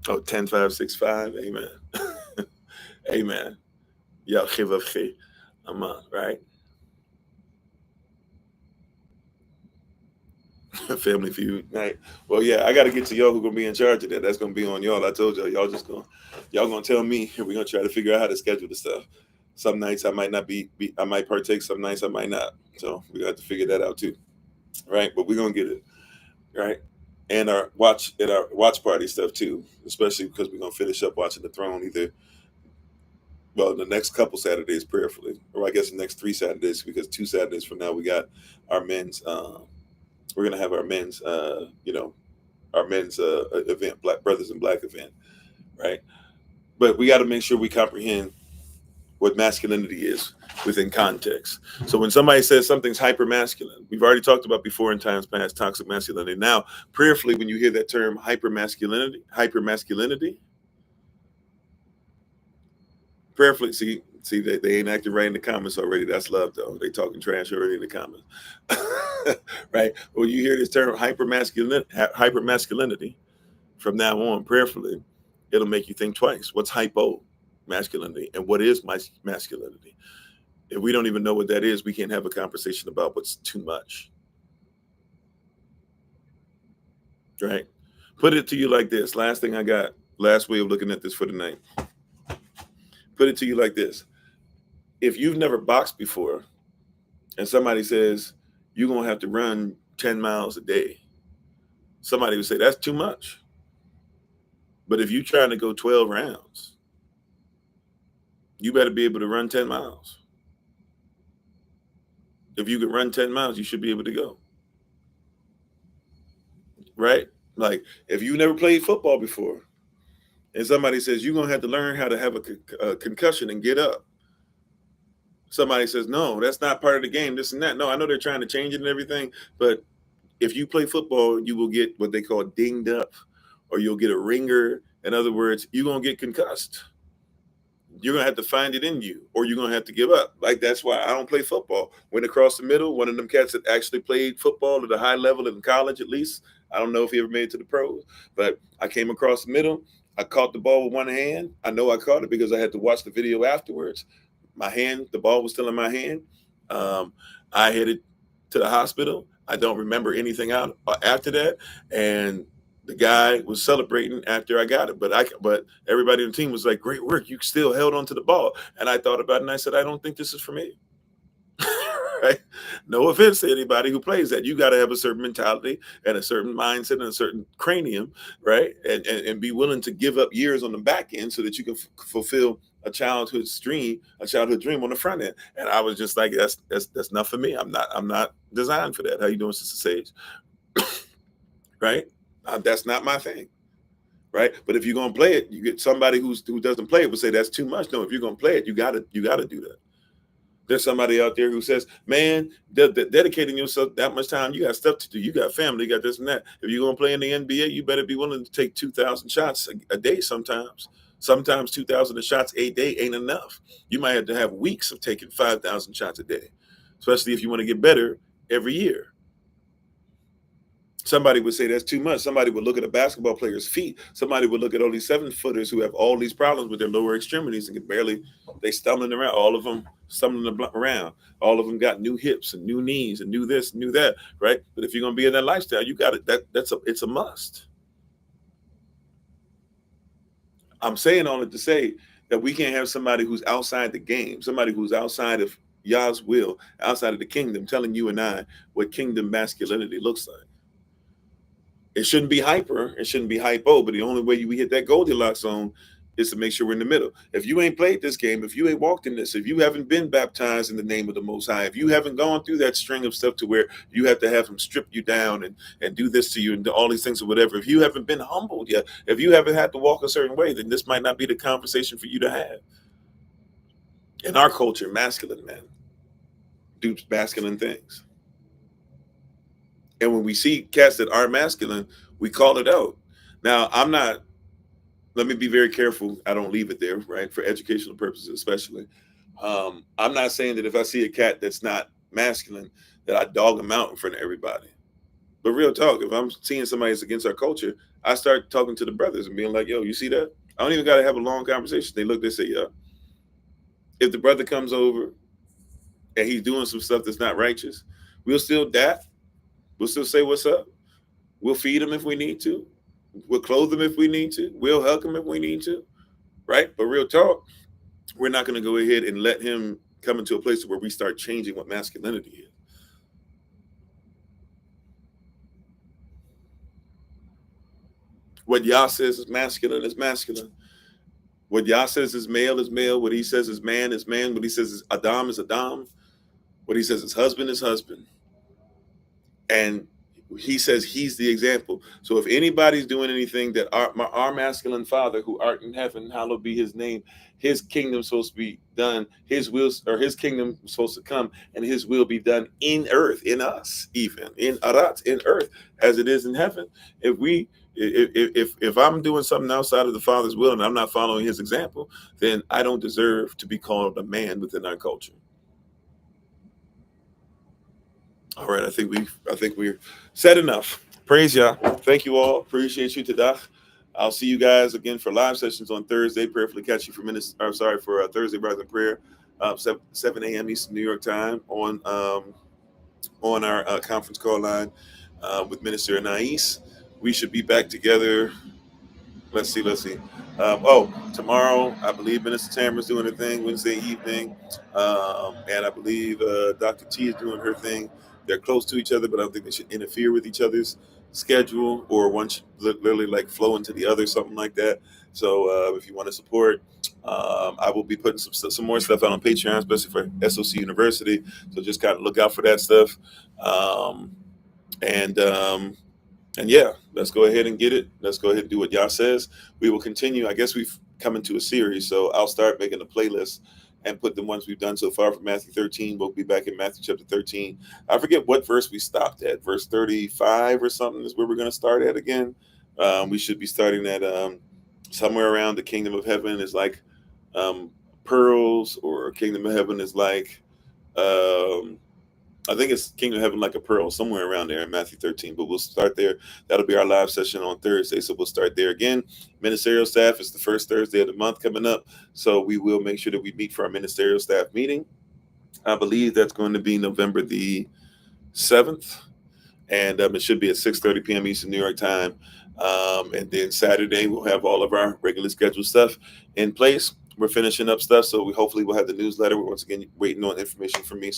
Oh, 10, 5, 6, 5. Amen. Amen. Yeah, Amen, right? Family Feud night. Well, yeah, I got to get to y'all who gonna be in charge of that. That's gonna be on y'all. I told y'all, y'all gonna tell me, and we're gonna try to figure out how to schedule the stuff. Some nights I might not I might partake. Some nights I might not. So we got to figure that out too, right? But we're gonna get it right, and our watch party stuff too, especially because we're gonna finish up watching The Throne either. Well, the next couple Saturdays, prayerfully, or I guess the next 3 Saturdays, because 2 Saturdays from now we got our men's. We're gonna have our men's, our men's event, Black Brothers in Black event, right? But we got to make sure we comprehend what masculinity is within context. So when somebody says something's hyper masculine, we've already talked about before in times past toxic masculinity. Now, prayerfully, when you hear that term hyper masculinity, prayerfully, see, they ain't acting right in the comments already. That's love, though. They talking trash already in the comments, right? When you hear this term hyper masculinity, from now on, prayerfully, it'll make you think twice. What's hypo masculinity, and what is masculinity? If we don't even know what that is, we can't have a conversation about what's too much, right? Put it to you like this. Last thing I got, last way of looking at this for tonight. Put it to you like this. If you've never boxed before and somebody says you're going to have to run 10 miles a day, somebody would say that's too much. But if you're trying to go 12 rounds, you better be able to run 10 miles. If you can run 10 miles, you should be able to go. Right? Like if you never played football before and somebody says you're going to have to learn how to have a concussion and get up. Somebody says, no, that's not part of the game, this and that. No, I know they're trying to change it and everything, but if you play football, you will get what they call dinged up, or you'll get a ringer. In other words, you're going to get concussed. You're going to have to find it in you, or you're going to have to give up. Like, that's why I don't play football. Went across the middle, one of them cats that actually played football at a high level in college, at least. I don't know if he ever made it to the pros, but I came across the middle. I caught the ball with one hand. I know I caught it because I had to watch the video afterwards. The ball was still in my hand. I headed to the hospital. I don't remember anything out after that. And the guy was celebrating after I got it, but everybody on the team was like, "Great work! You still held onto the ball." And I thought about it, and I said, "I don't think this is for me." Right? No offense to anybody who plays that. You got to have a certain mentality and a certain mindset and a certain cranium, right? And be willing to give up years on the back end so that you can fulfill a childhood dream on the front end. And I was just like, that's not for me. I'm not designed for that. How you doing, Sister Sage? Right? That's not my thing. Right? But if you're gonna play it, you get somebody who doesn't play it would say that's too much. No, if you're gonna play it, you gotta do that. There's somebody out there who says, man, dedicating yourself that much time, you got stuff to do. You got family, you got this and that. If you're going to play in the NBA, you better be willing to take 2,000 shots a day sometimes. Sometimes 2,000 shots a day ain't enough. You might have to have weeks of taking 5,000 shots a day, especially if you want to get better every year. Somebody would say that's too much. Somebody would look at a basketball player's feet. Somebody would look at all these 7-footers who have all these problems with their lower extremities and can barely, they stumbling around. All of them stumbling around. All of them got new hips and new knees and new this, and new that, right? But if you're going to be in that lifestyle, you got it. It's a must. I'm saying all it to say that we can't have somebody who's outside the game, somebody who's outside of Yah's will, outside of the kingdom, telling you and I what kingdom masculinity looks like. It shouldn't be hyper. It shouldn't be hypo. But the only way we hit that Goldilocks zone is to make sure we're in the middle. If you ain't played this game, if you ain't walked in this, if you haven't been baptized in the name of the Most High, if you haven't gone through that string of stuff to where you have to have him strip you down and do this to you and do all these things or whatever, if you haven't been humbled yet, if you haven't had to walk a certain way, then this might not be the conversation for you to have. In our culture, masculine men do masculine things. And when we see cats that are masculine, we call it out. Now, let me be very careful. I don't leave it there, right? For educational purposes, especially. I'm not saying that if I see a cat that's not masculine, that I dog them out in front of everybody. But real talk, if I'm seeing somebody that's against our culture, I start talking to the brothers and being like, yo, you see that? I don't even got to have a long conversation. They look, they say, yeah. If the brother comes over and he's doing some stuff that's not righteous, we'll still dap. We'll still say what's up. We'll feed him if we need to. We'll clothe him if we need to. We'll hug him if we need to. Right? But real talk, we're not going to go ahead and let him come into a place where we start changing what masculinity is. What Yah says is masculine is masculine. What Yah says is male is male. What he says is man is man. What he says is Adam is Adam. What he says is husband is husband. And he says he's the example. So if anybody's doing anything that our masculine Father who art in heaven, hallowed be his name, his kingdom's supposed to be done, his will, or his kingdom is supposed to come, and his will be done in earth, in us, even in arat, in earth, as it is in heaven. If I'm doing something outside of the Father's will and I'm not following his example, then I don't deserve to be called a man within our culture. All right, I think we're said enough. Praise Yah. Thank you all. Appreciate you, Tadach. I'll see you guys again for live sessions on Thursday. Prayerfully catch you for Thursday Rise in Prayer, 7 a.m. Eastern New York time on our conference call line with Minister Anais. We should be back together. Let's see. Tomorrow, I believe Minister Tamara's doing her thing Wednesday evening. And I believe Dr. T is doing her thing. They're close to each other, but I don't think they should interfere with each other's schedule, or one should literally like flow into the other, something like that. So if you want to support, I will be putting some more stuff out on Patreon, especially for SOC University. So just kind of look out for that stuff. And yeah, let's go ahead and get it. Let's go ahead and do what Yah says. We will continue. I guess we've come into a series, so I'll start making a playlist and put the ones we've done so far from Matthew 13. We'll be back in Matthew chapter 13. I forget what verse we stopped at. Verse 35 or something is where we're going to start at again. We should be starting at somewhere around the kingdom of heaven is like pearls, or kingdom of heaven is like... I think it's Kingdom of Heaven like a pearl, somewhere around there in Matthew 13. But we'll start there. That'll be our live session on Thursday. So we'll start there again. Ministerial staff is the first Thursday of the month coming up. So we will make sure that we meet for our ministerial staff meeting. I believe that's going to be November the 7th. And it should be at 6:30 p.m. Eastern New York time. And then Saturday, we'll have all of our regular scheduled stuff in place. We're finishing up stuff, so hopefully we'll have the newsletter. We're once again waiting on information from me.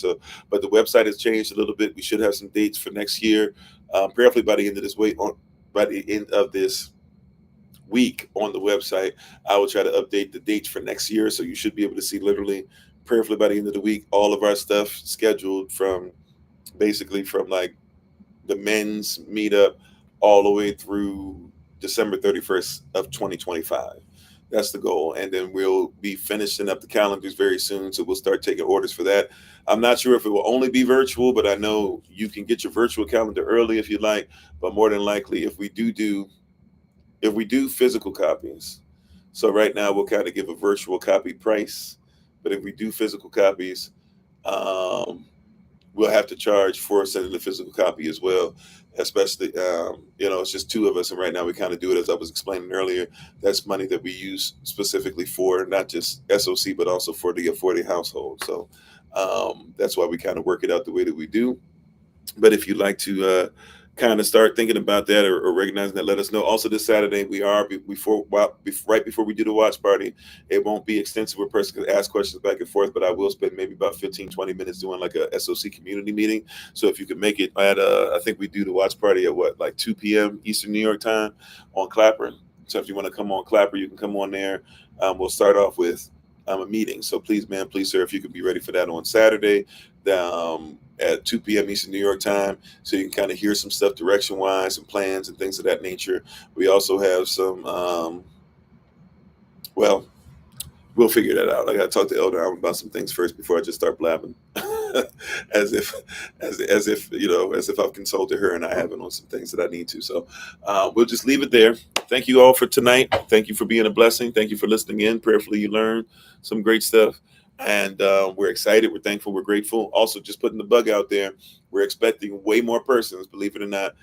But the website has changed a little bit. We should have some dates for next year, prayerfully by the end of this week on the website. I will try to update the dates for next year, so you should be able to see literally, prayerfully by the end of the week, all of our stuff scheduled from like the men's meetup all the way through December 31st of 2025. That's the goal. And then we'll be finishing up the calendars very soon. So we'll start taking orders for that. I'm not sure if it will only be virtual, but I know you can get your virtual calendar early if you like. But more than likely, if we do physical copies. So right now we'll kind of give a virtual copy price. But if we do physical copies, we'll have to charge for sending the physical copy as well. Especially, it's just two of us, and right now we kind of do it as I was explaining earlier. That's money that we use specifically for not just SOC, but also for the Ofori household. So that's why we kind of work it out the way that we do. But if you'd like to kind of start thinking about that or recognizing that, let us know. Also, this Saturday, we are right before we do the watch party. It won't be extensive where a person can ask questions back and forth, but I will spend maybe about 15-20 minutes doing like a SOC community meeting. So if you could make it at, I think we do the watch party at like 2 p.m. Eastern New York time on Clapper. So if you want to come on Clapper, you can come on there. We'll start off with a meeting. So please, ma'am, please, sir, if you could be ready for that on Saturday. At 2 p.m. Eastern New York time, so you can kind of hear some stuff direction-wise and plans and things of that nature. We also have some, we'll figure that out. I got to talk to Elder Allen about some things first before I just start blabbing, as if I've consulted her and I haven't on some things that I need to. So we'll just leave it there. Thank you all for tonight. Thank you for being a blessing. Thank you for listening in. Prayerfully, you learned some great stuff. And we're excited, we're thankful, we're grateful. Also, just putting the bug out there, we're expecting way more persons, believe it or not.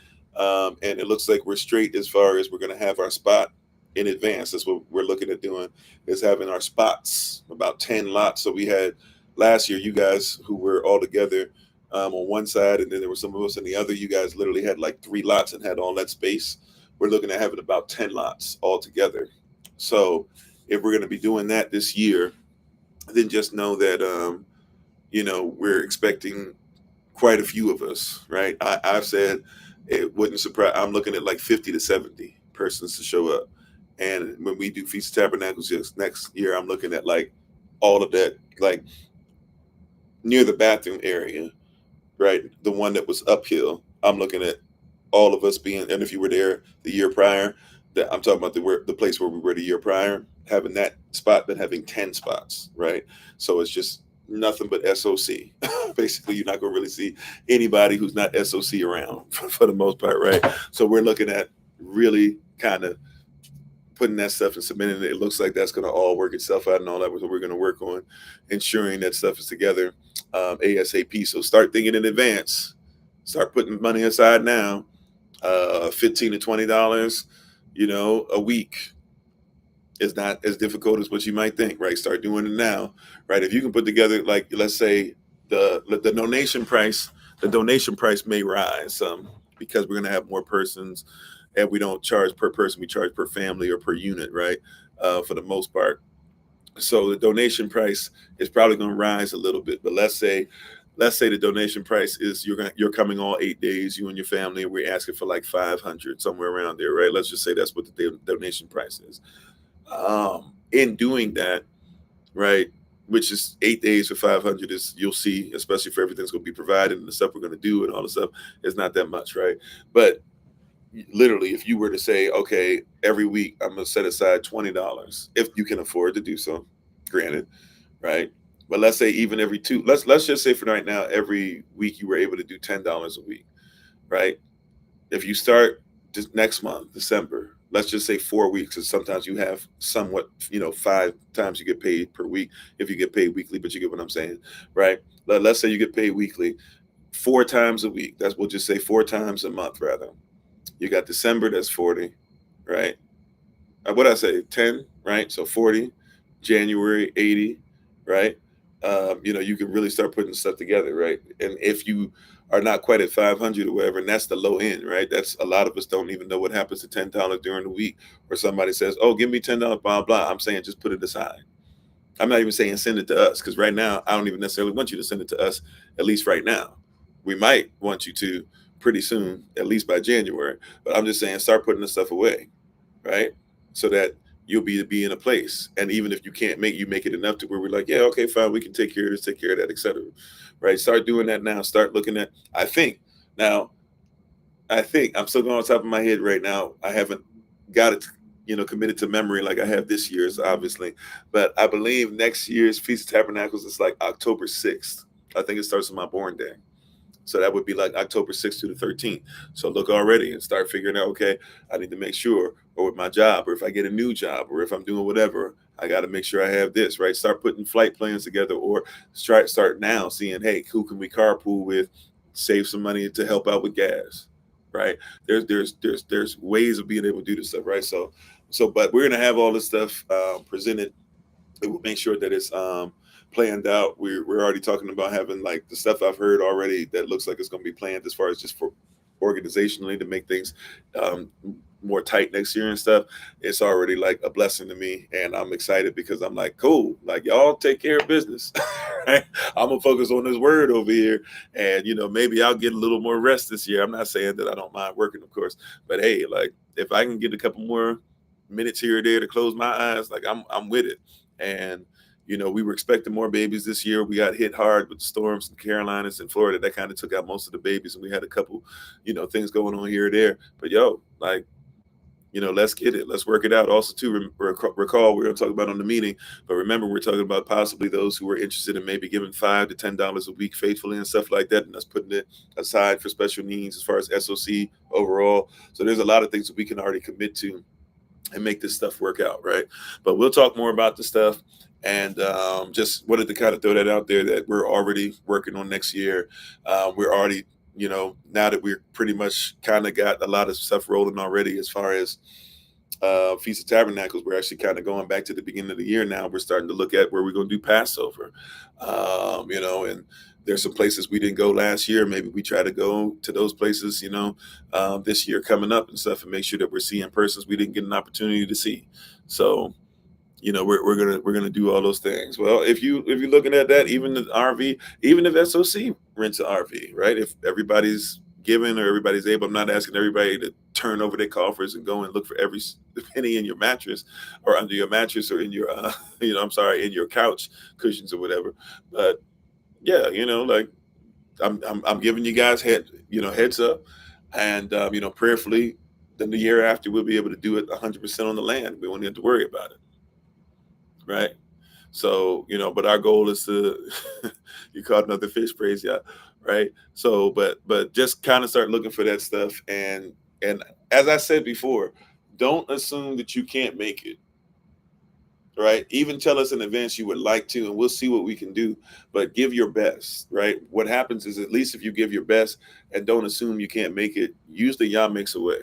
And it looks like we're straight as far as we're going to have our spot in advance. That's what we're looking at doing, is having our spots, about 10 lots. So we had last year, you guys who were all together on one side, and then there were some of us on the other. You guys literally had like 3 lots and had all that space. We're looking at having about 10 lots all together. So if we're going to be doing that this year, then just know that, we're expecting quite a few of us, right? I've said it wouldn't surprise. I'm looking at like 50 to 70 persons to show up. And when we do Feast of Tabernacles next year, I'm looking at like all of that, like near the bathroom area, right? The one that was uphill. I'm looking at all of us being, and if you were there the year prior, that I'm talking about the place where we were the year prior, having that spot, but having 10 spots, right? So it's just nothing but SOC. Basically, you're not going to really see anybody who's not SOC around for the most part, right? So we're looking at really kind of putting that stuff and submitting it. It looks like that's going to all work itself out and all that. So we're going to work on ensuring that stuff is together ASAP. So start thinking in advance. Start putting money aside now. $15 to $20, a week is not as difficult as what you might think, right? Start doing it now, right? If you can put together, like, let's say the donation price may rise some because we're going to have more persons, and we don't charge per person, we charge per family or per unit, right? For the most part. So the donation price is probably going to rise a little bit, but let's say the donation price is you're coming all 8 days, you and your family, and we're asking for like 500, somewhere around there, right? Let's just say that's what the donation price is. In doing that, right, which is 8 days for 500, is, you'll see, especially for everything's going to be provided and the stuff we're going to do and all the stuff, it's not that much, right? But literally, if you were to say, okay, every week I'm going to set aside $20, if you can afford to do so, granted, right? But let's say even every let's just say for right now, every week you were able to do $10 a week, right? If you start just next month, December, let's just say 4 weeks, and sometimes you have somewhat, 5 times you get paid per week if you get paid weekly, but you get what I'm saying, right? Let's say you get paid weekly 4 times a week. We'll just say 4 times a month, rather. You got December, that's 40, right? What I say, 10, right? So 40, January, 80, right? You can really start putting stuff together, right? And if you are not quite at 500 or whatever, and that's the low end, right? That's, a lot of us don't even know what happens to $10 during the week, or somebody says, oh, give me $10, blah, blah. I'm saying just put it aside. I'm not even saying send it to us, because right now, I don't even necessarily want you to send it to us, at least right now. We might want you to pretty soon, at least by January. But I'm just saying, start putting the stuff away, right? So that you'll be in a place. And even if you can't make it enough to where we're like, yeah, okay, fine, we can take care of this, take care of that, etc. Right? Start doing that now. Start looking at, I think I'm still going on top of my head right now. I haven't got it, committed to memory like I have this year's, obviously. But I believe next year's Feast of Tabernacles is like October 6th. I think it starts on my born day. So that would be like October 6th to the 13th. So look already and start figuring out, okay, I need to make sure, or with my job, or if I get a new job, or if I'm doing whatever, I got to make sure I have this, right? Start putting flight plans together, or start now seeing, hey, who can we carpool with, save some money to help out with gas, right? There's ways of being able to do this stuff, right? But we're gonna have all this stuff presented. It will make sure that it's planned out. We're already talking about having like the stuff I've heard already that looks like it's going to be planned as far as just for organizationally to make things um, more tight next year and stuff. It's already like a blessing to me, and I'm excited because I'm like, cool, like y'all take care of business. Right? I'm gonna focus on this word over here, and maybe I'll get a little more rest this year. I'm not saying that I don't mind working, of course, but hey, like if I can get a couple more minutes here or there to close my eyes, like I'm with it. And we were expecting more babies this year. We got hit hard with the storms in Carolinas and Florida. That kind of took out most of the babies, and we had a couple, things going on here or there. But like, let's get it. Let's work it out. Also, too, recall we're going to talk about on the meeting, but remember, we're talking about possibly those who are interested in maybe giving $5 to $10 a week faithfully and stuff like that, and us putting it aside for special needs as far as SOC overall. So there's a lot of things that we can already commit to and make this stuff work out, right? But we'll talk more about the stuff, and just wanted to kind of throw that out there that we're already working on next year. We're already, now that we're pretty much kind of got a lot of stuff rolling already as far as Feast of Tabernacles, we're actually kind of going back to the beginning of the year now. We're starting to look at where we're going to do Passover, and there's some places we didn't go last year. Maybe we try to go to those places, this year coming up and stuff, and make sure that we're seeing persons we didn't get an opportunity to see. So, we're gonna do all those things. Well, if you're looking at that, even the RV, even if SOC rents an RV, right? If everybody's given or everybody's able, I'm not asking everybody to turn over their coffers and go and look for every penny in your mattress or under your mattress or in your, in your couch cushions or whatever. But yeah, like I'm giving you guys heads up, and prayerfully, then the year after we'll be able to do it 100% on the land. We won't have to worry about it, right? So but our goal is to you caught another fish, praise y'all, right? So, but just kind of start looking for that stuff, and as I said before, don't assume that you can't make it. Right? Even tell us in advance you would like to, and we'll see what we can do. But give your best, right? What happens is, at least if you give your best and don't assume you can't make it, usually Yah makes a way.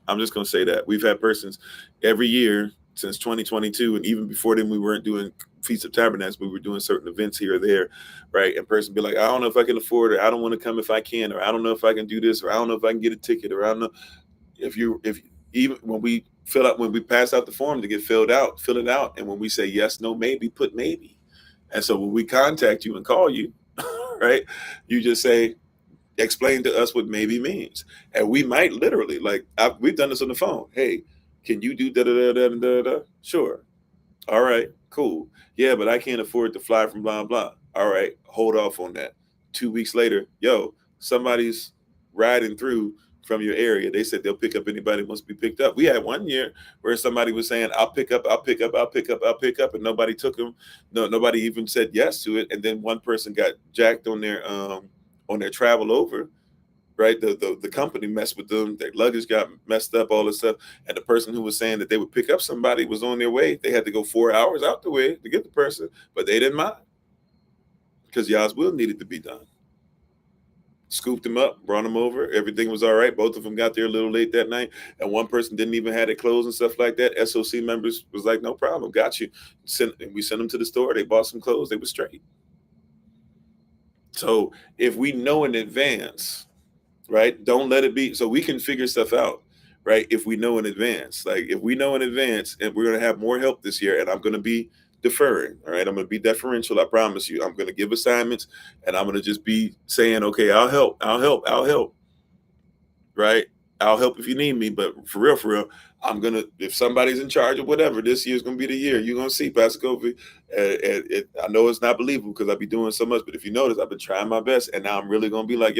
I'm just gonna say that. We've had persons every year since 2022, and even before then, we weren't doing Feast of Tabernacles. We were doing certain events here or there, right? And person be like, I don't know if I can afford it. I don't want to come if I can, or I don't know if I can do this, or I don't know if I can get a ticket, or I don't know if even when we pass out the form to get fill it out, and when we say yes, no, maybe, put maybe. And so when we contact you and call you, right, you just say, explain to us what maybe means, and we might literally, like, we've done this on the phone. Hey, can you do da da da da da da? Sure. All right, cool. Yeah, but I can't afford to fly from blah blah. All right, hold off on that. 2 weeks later, somebody's riding through from your area. They said they'll pick up anybody who wants to be picked up. We had one year where somebody was saying, I'll pick up, and nobody took them. No, nobody even said yes to it. And then one person got jacked on their travel over, right? The company messed with them, their luggage got messed up, all this stuff. And the person who was saying that they would pick up somebody was on their way. They had to go 4 hours out the way to get the person, but they didn't mind because Yah's will needed to be done. Scooped them up, brought them over. Everything was all right. Both of them got there a little late that night, and one person didn't even have their clothes and stuff like that. SOC members was like, no problem, got you. We sent them to the store. They bought some clothes. They were straight. So if we know in advance, right, don't let it be. So we can figure stuff out, right? If we know in advance, like if we know in advance, and we're going to have more help this year, and I'm going to be deferring, all right? I'm going to be deferential. I promise you. I'm going to give assignments, and I'm going to just be saying, okay, I'll help, right? I'll help if you need me, but for real, I'm going to, if somebody's in charge of whatever, this year's going to be the year. You're going to see, Pastor Kofi. I know it's not believable because I be doing so much, but if you notice, I've been trying my best, and now I'm really going to be like,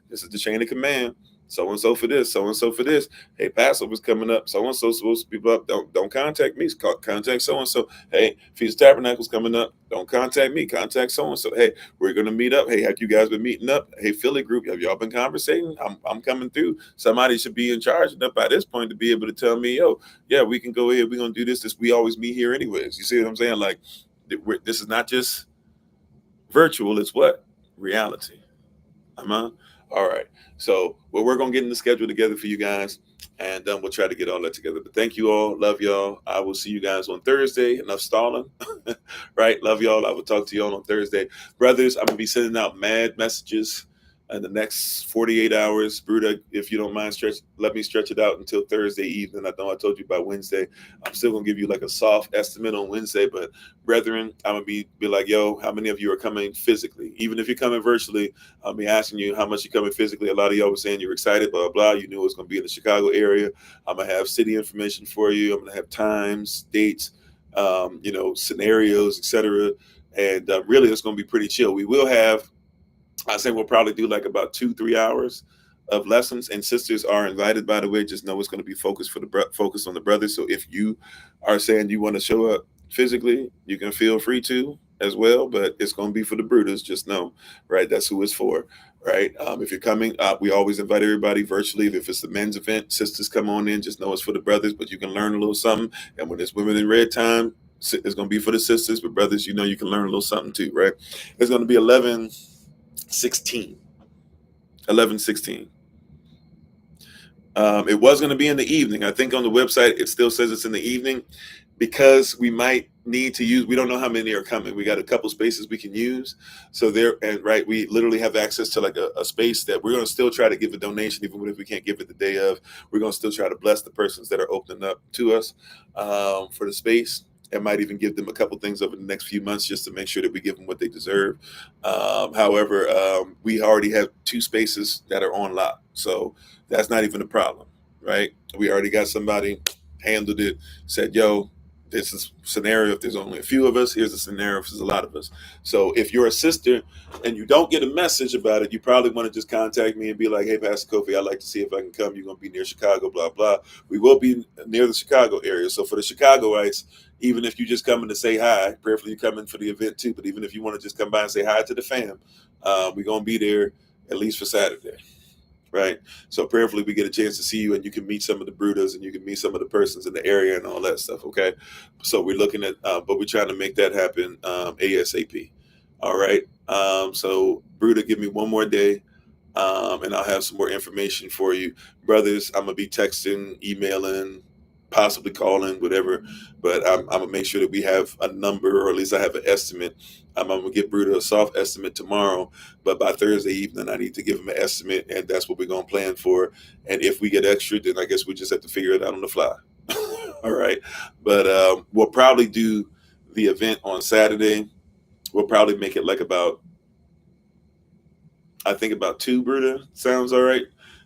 this is the chain of command. So and so for this, so and so for this. Hey, Passover's coming up. So and so supposed to be up. Don't contact me. Contact so and so. Hey, Feast of Tabernacles coming up. Don't contact me. Contact so and so. Hey, we're gonna meet up. Hey, have you guys been meeting up? Hey, Philly group, have y'all been conversating? I'm coming through. Somebody should be in charge enough by this point to be able to tell me, yo, yeah, we can go ahead. We're gonna do this. This we always meet here anyways. You see what I'm saying? Like, this is not just virtual. It's what reality. I'm on. All right. So we're gonna get in the schedule together for you guys, and we'll try to get all that together. But thank you all. Love y'all. I will see you guys on Thursday. Enough stalling. Right. Love y'all. I will talk to y'all on Thursday. Brothers, I'm gonna be sending out mad messages in the next 48 hours. Bruda, if you don't mind, let me stretch it out until Thursday evening. I know I told you by Wednesday. I'm still gonna give you like a soft estimate on Wednesday, but brethren, I'm gonna be like, yo, how many of you are coming physically? Even if you're coming virtually, I'll be asking you how much you're coming physically. A lot of y'all were saying you're excited, blah, blah, blah. You knew it was going to be in the Chicago area. I'm going to have city information for you. I'm going to have times, dates, scenarios, etc. And really, it's going to be pretty chill. We will have, I say we'll probably do like about 2-3 hours of lessons, and sisters are invited, by the way. Just know it's going to be focused focus on the brothers. So if you are saying you want to show up physically, you can feel free to as well, but it's going to be for the brooders. Just know, right? That's who it's for, right? If you're coming, we always invite everybody virtually. If it's the men's event, sisters come on in. Just know it's for the brothers, but you can learn a little something. And when it's women in red time, it's going to be for the sisters, but brothers, you can learn a little something too, right? It's going to be 11:16. It was going to be in the evening. I think on the website it still says it's in the evening, because we might need to use, we don't know how many are coming. We got a couple spaces we can use. So we literally have access to like a space that we're going to still try to give a donation, even if we can't give it the day of. We're going to still try to bless the persons that are opening up to us for the space. And might even give them a couple things over the next few months just to make sure that we give them what they deserve. However, we already have 2 spaces that are on lock. So that's not even a problem, right? We already got somebody handled it, said, yo, this is a scenario if there's only a few of us. Here's a scenario if there's a lot of us. So if you're a sister and you don't get a message about it, you probably want to just contact me and be like, hey, Pastor Kofi, I'd like to see if I can come. You're going to be near Chicago, blah, blah. We will be near the Chicago area. So for the Chicagoites, even if you just coming to say hi, prayerfully you come in for the event too, but even if you want to just come by and say hi to the fam, we're going to be there at least for Saturday. Right. So prayerfully we get a chance to see you, and you can meet some of the brooders, and you can meet some of the persons in the area and all that stuff. Okay. So we're looking at, but we're trying to make that happen ASAP. All right. So brooder, give me one more day, and I'll have some more information for you. Brothers, I'm going to be texting, emailing, possibly calling, whatever, but I'm going to make sure that we have a number, or at least I have an estimate. I'm going to give Bruder a soft estimate tomorrow, but by Thursday evening, I need to give him an estimate, and that's what we're going to plan for. And if we get extra, then I guess we just have to figure it out on the fly. All right. But we'll probably do the event on Saturday. We'll probably make it like about 2, Bruder. Sounds all right.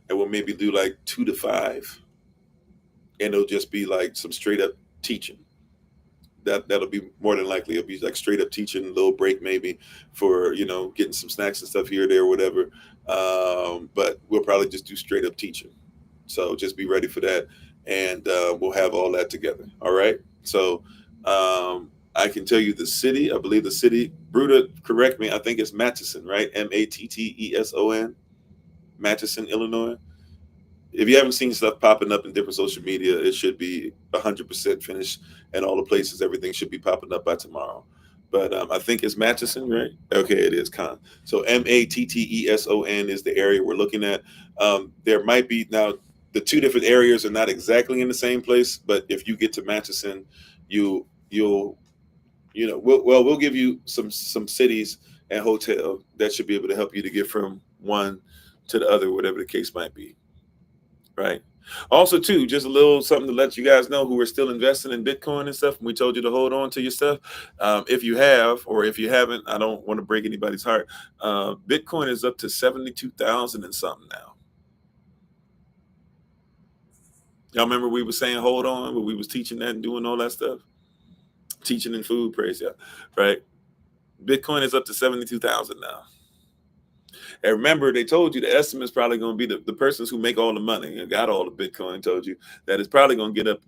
And we'll maybe do like 2 to 5. And it'll just be like some straight up teaching. That'll be more than likely. It'll be like straight up teaching, a little break maybe for getting some snacks and stuff here or there, or whatever. But we'll probably just do straight up teaching. So just be ready for that, and we'll have all that together. All right. So I can tell you the city. I believe the city. Bruder, correct me. I think it's Matteson, right? Matteson, Matteson, Illinois. If you haven't seen stuff popping up in different social media, it should be 100% finished, and all the places, everything should be popping up by tomorrow. But I think it's Matteson, right? Okay, it is Con. So Matteson is the area we're looking at. There might be now, the 2 different areas are not exactly in the same place, but if you get to Matteson, we'll give you some cities and hotel that should be able to help you to get from one to the other, whatever the case might be. Right. Also, too, just a little something to let you guys know who are still investing in Bitcoin and stuff. And we told you to hold on to your stuff. If you have, or if you haven't, I don't want to break anybody's heart. Bitcoin is up to 72,000 and something now. Y'all remember we were saying hold on, but we was teaching that and doing all that stuff. Teaching in food, praise y'all. Right. Bitcoin is up to 72,000 now. And remember, they told you the estimate is probably going to be the persons who make all the money and got all the Bitcoin told you that it's probably going to get up,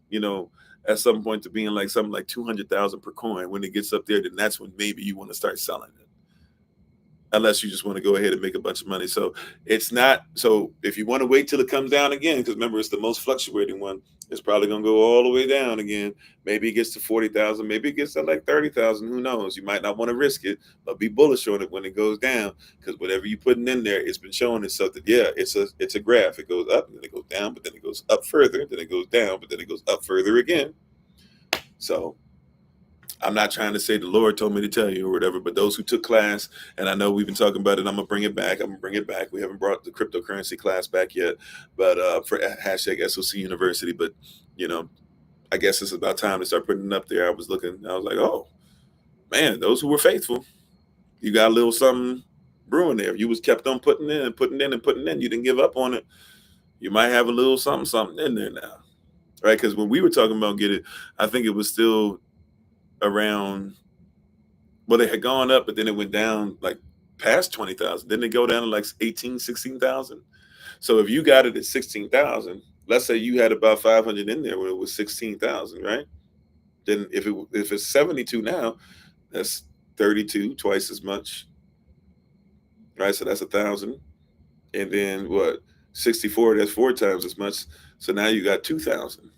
at some point to being like something like 200,000 per coin. When it gets up there, then that's when maybe you want to start selling it. Unless you just want to go ahead and make a bunch of money. So it's not, so if you want to wait till it comes down again, because remember, it's the most fluctuating one, it's probably going to go all the way down again. Maybe it gets to 40,000, maybe it gets to like 30,000, who knows? You might not want to risk it, but be bullish on it when it goes down, because whatever you're putting in there, it's been showing itself that, yeah, it's a graph. It goes up, and then it goes down, but then it goes up further, then it goes down, but then it goes up further again. So I'm not trying to say the Lord told me to tell you or whatever, but those who took class, and I know we've been talking about it, I'm going to bring it back. We haven't brought the cryptocurrency class back yet, but for hashtag SOC University. But, I guess it's about time to start putting it up there. I was like, oh, man, those who were faithful, you got a little something brewing there. If you was kept on putting in, you didn't give up on it, you might have a little something in there now, right? Because when we were talking about I think it was still around, well, they had gone up, but then it went down like past 20,000. Then they go down to like 18, 16,000. So if you got it at 16,000, let's say you had about 500 in there when it was 16,000, right? Then if it's 72 now, that's 32, twice as much, right? So that's 1,000. And then what? 64, that's 4 times as much. So now you got 2,000.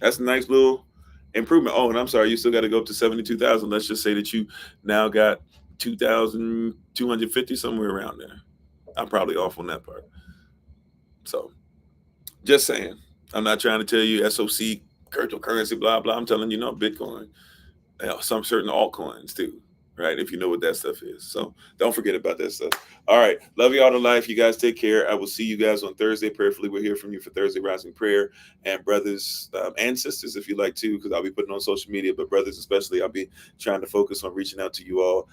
That's a nice little improvement. Oh, and I'm sorry, you still got to go up to 72,000. Let's just say that you now got 2,250, somewhere around there. I'm probably off on that part. So just saying, I'm not trying to tell you SOC, cryptocurrency, blah, blah. I'm telling you, Bitcoin, some certain altcoins too, right? If you know what that stuff is. So don't forget about that stuff. All right. Love you all to life. You guys take care. I will see you guys on Thursday. Prayerfully, we'll hear from you for Thursday Rising Prayer. And brothers and sisters, if you like to, because I'll be putting on social media, but brothers especially, I'll be trying to focus on reaching out to you all.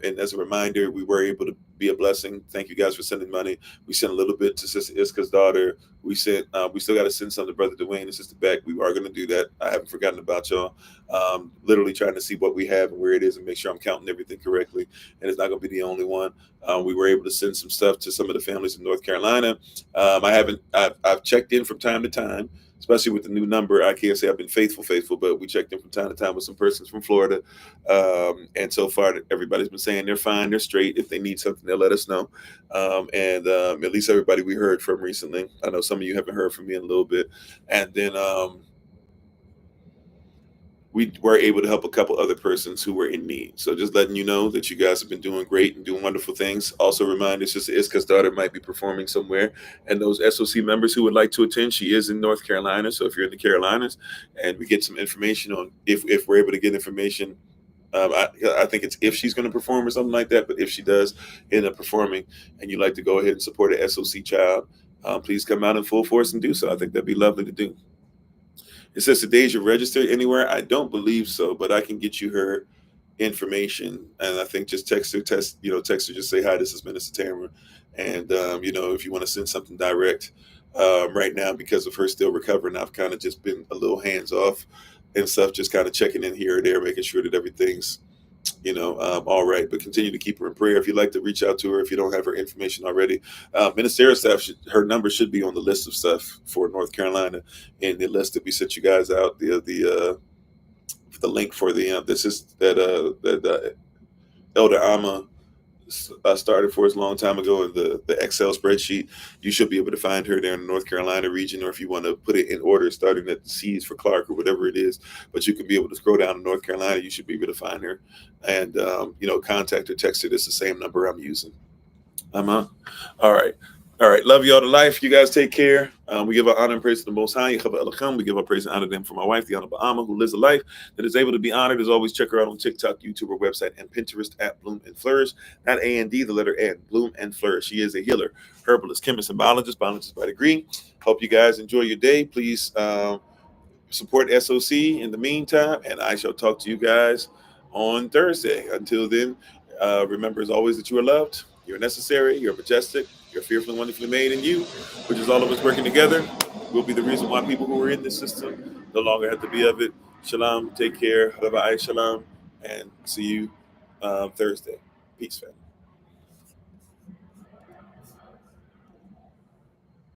And as a reminder, we were able to be a blessing. Thank you guys for sending money. We sent a little bit to Sister Iska's daughter. We still got to send some to Brother Dwayne and Sister Beck. We are going to do that. I haven't forgotten about y'all. Literally trying to see what we have and where it is and make sure I'm counting everything correctly. And it's not going to be the only one. We were able to send some stuff to some of the families in North Carolina. I've checked in from time to time, especially with the new number. I can't say I've been faithful, but we checked in from time to time with some persons from Florida. And so far, everybody's been saying they're fine, they're straight. If they need something, they'll let us know. And at least everybody we heard from recently. I know some of you haven't heard from me in a little bit. And then we were able to help a couple other persons who were in need. So just letting you know that you guys have been doing great and doing wonderful things. Also remind us, Sister Iska's daughter might be performing somewhere. And those SOC members who would like to attend, she is in North Carolina. So if you're in the Carolinas and we get some information on if we're able to get information, I think it's if she's going to perform or something like that. But if she does end up performing and you'd like to go ahead and support an SOC child, please come out in full force and do so. I think that'd be lovely to do. It says Deja registered anywhere. I don't believe so, but I can get you her information. And I think just text her, just say, hi, this is Minister Tamara. And, if you want to send something direct right now, because of her still recovering, I've kind of just been a little hands off and stuff, just kind of checking in here or there, making sure that everything's, all right. But continue to keep her in prayer. If you'd like to reach out to her, if you don't have her information already, ministerial staff, her number should be on the list of stuff for North Carolina, and the list that we sent you guys out. The link for that Elder Amma started for us a long time ago in the Excel spreadsheet. You should be able to find her there in the North Carolina region, or if you want to put it in order, starting at the C's for Clark or whatever it is. But you can be able to scroll down to North Carolina. You should be able to find her and, contact her, text her. This is the same number I'm using. All right. Love you all to life. You guys take care. We give our honor and praise to the Most High. We give our praise and honor to them for my wife, the Honorable Amma, who lives a life that is able to be honored. As always, check her out on TikTok, YouTube, her website, and Pinterest at Bloom and Flourish. Not A-N-D, the letter N, Bloom and Flourish. She is a healer, herbalist, chemist, and biologist by degree. Hope you guys enjoy your day. Please support SOC in the meantime, and I shall talk to you guys on Thursday. Until then, remember as always that you are loved, you're necessary, you're majestic, you're fearfully and wonderfully made in you, which is all of us working together, will be the reason why people who are in this system no longer have to be of it. Shalom, take care, Shalom, and see you Thursday. Peace, family.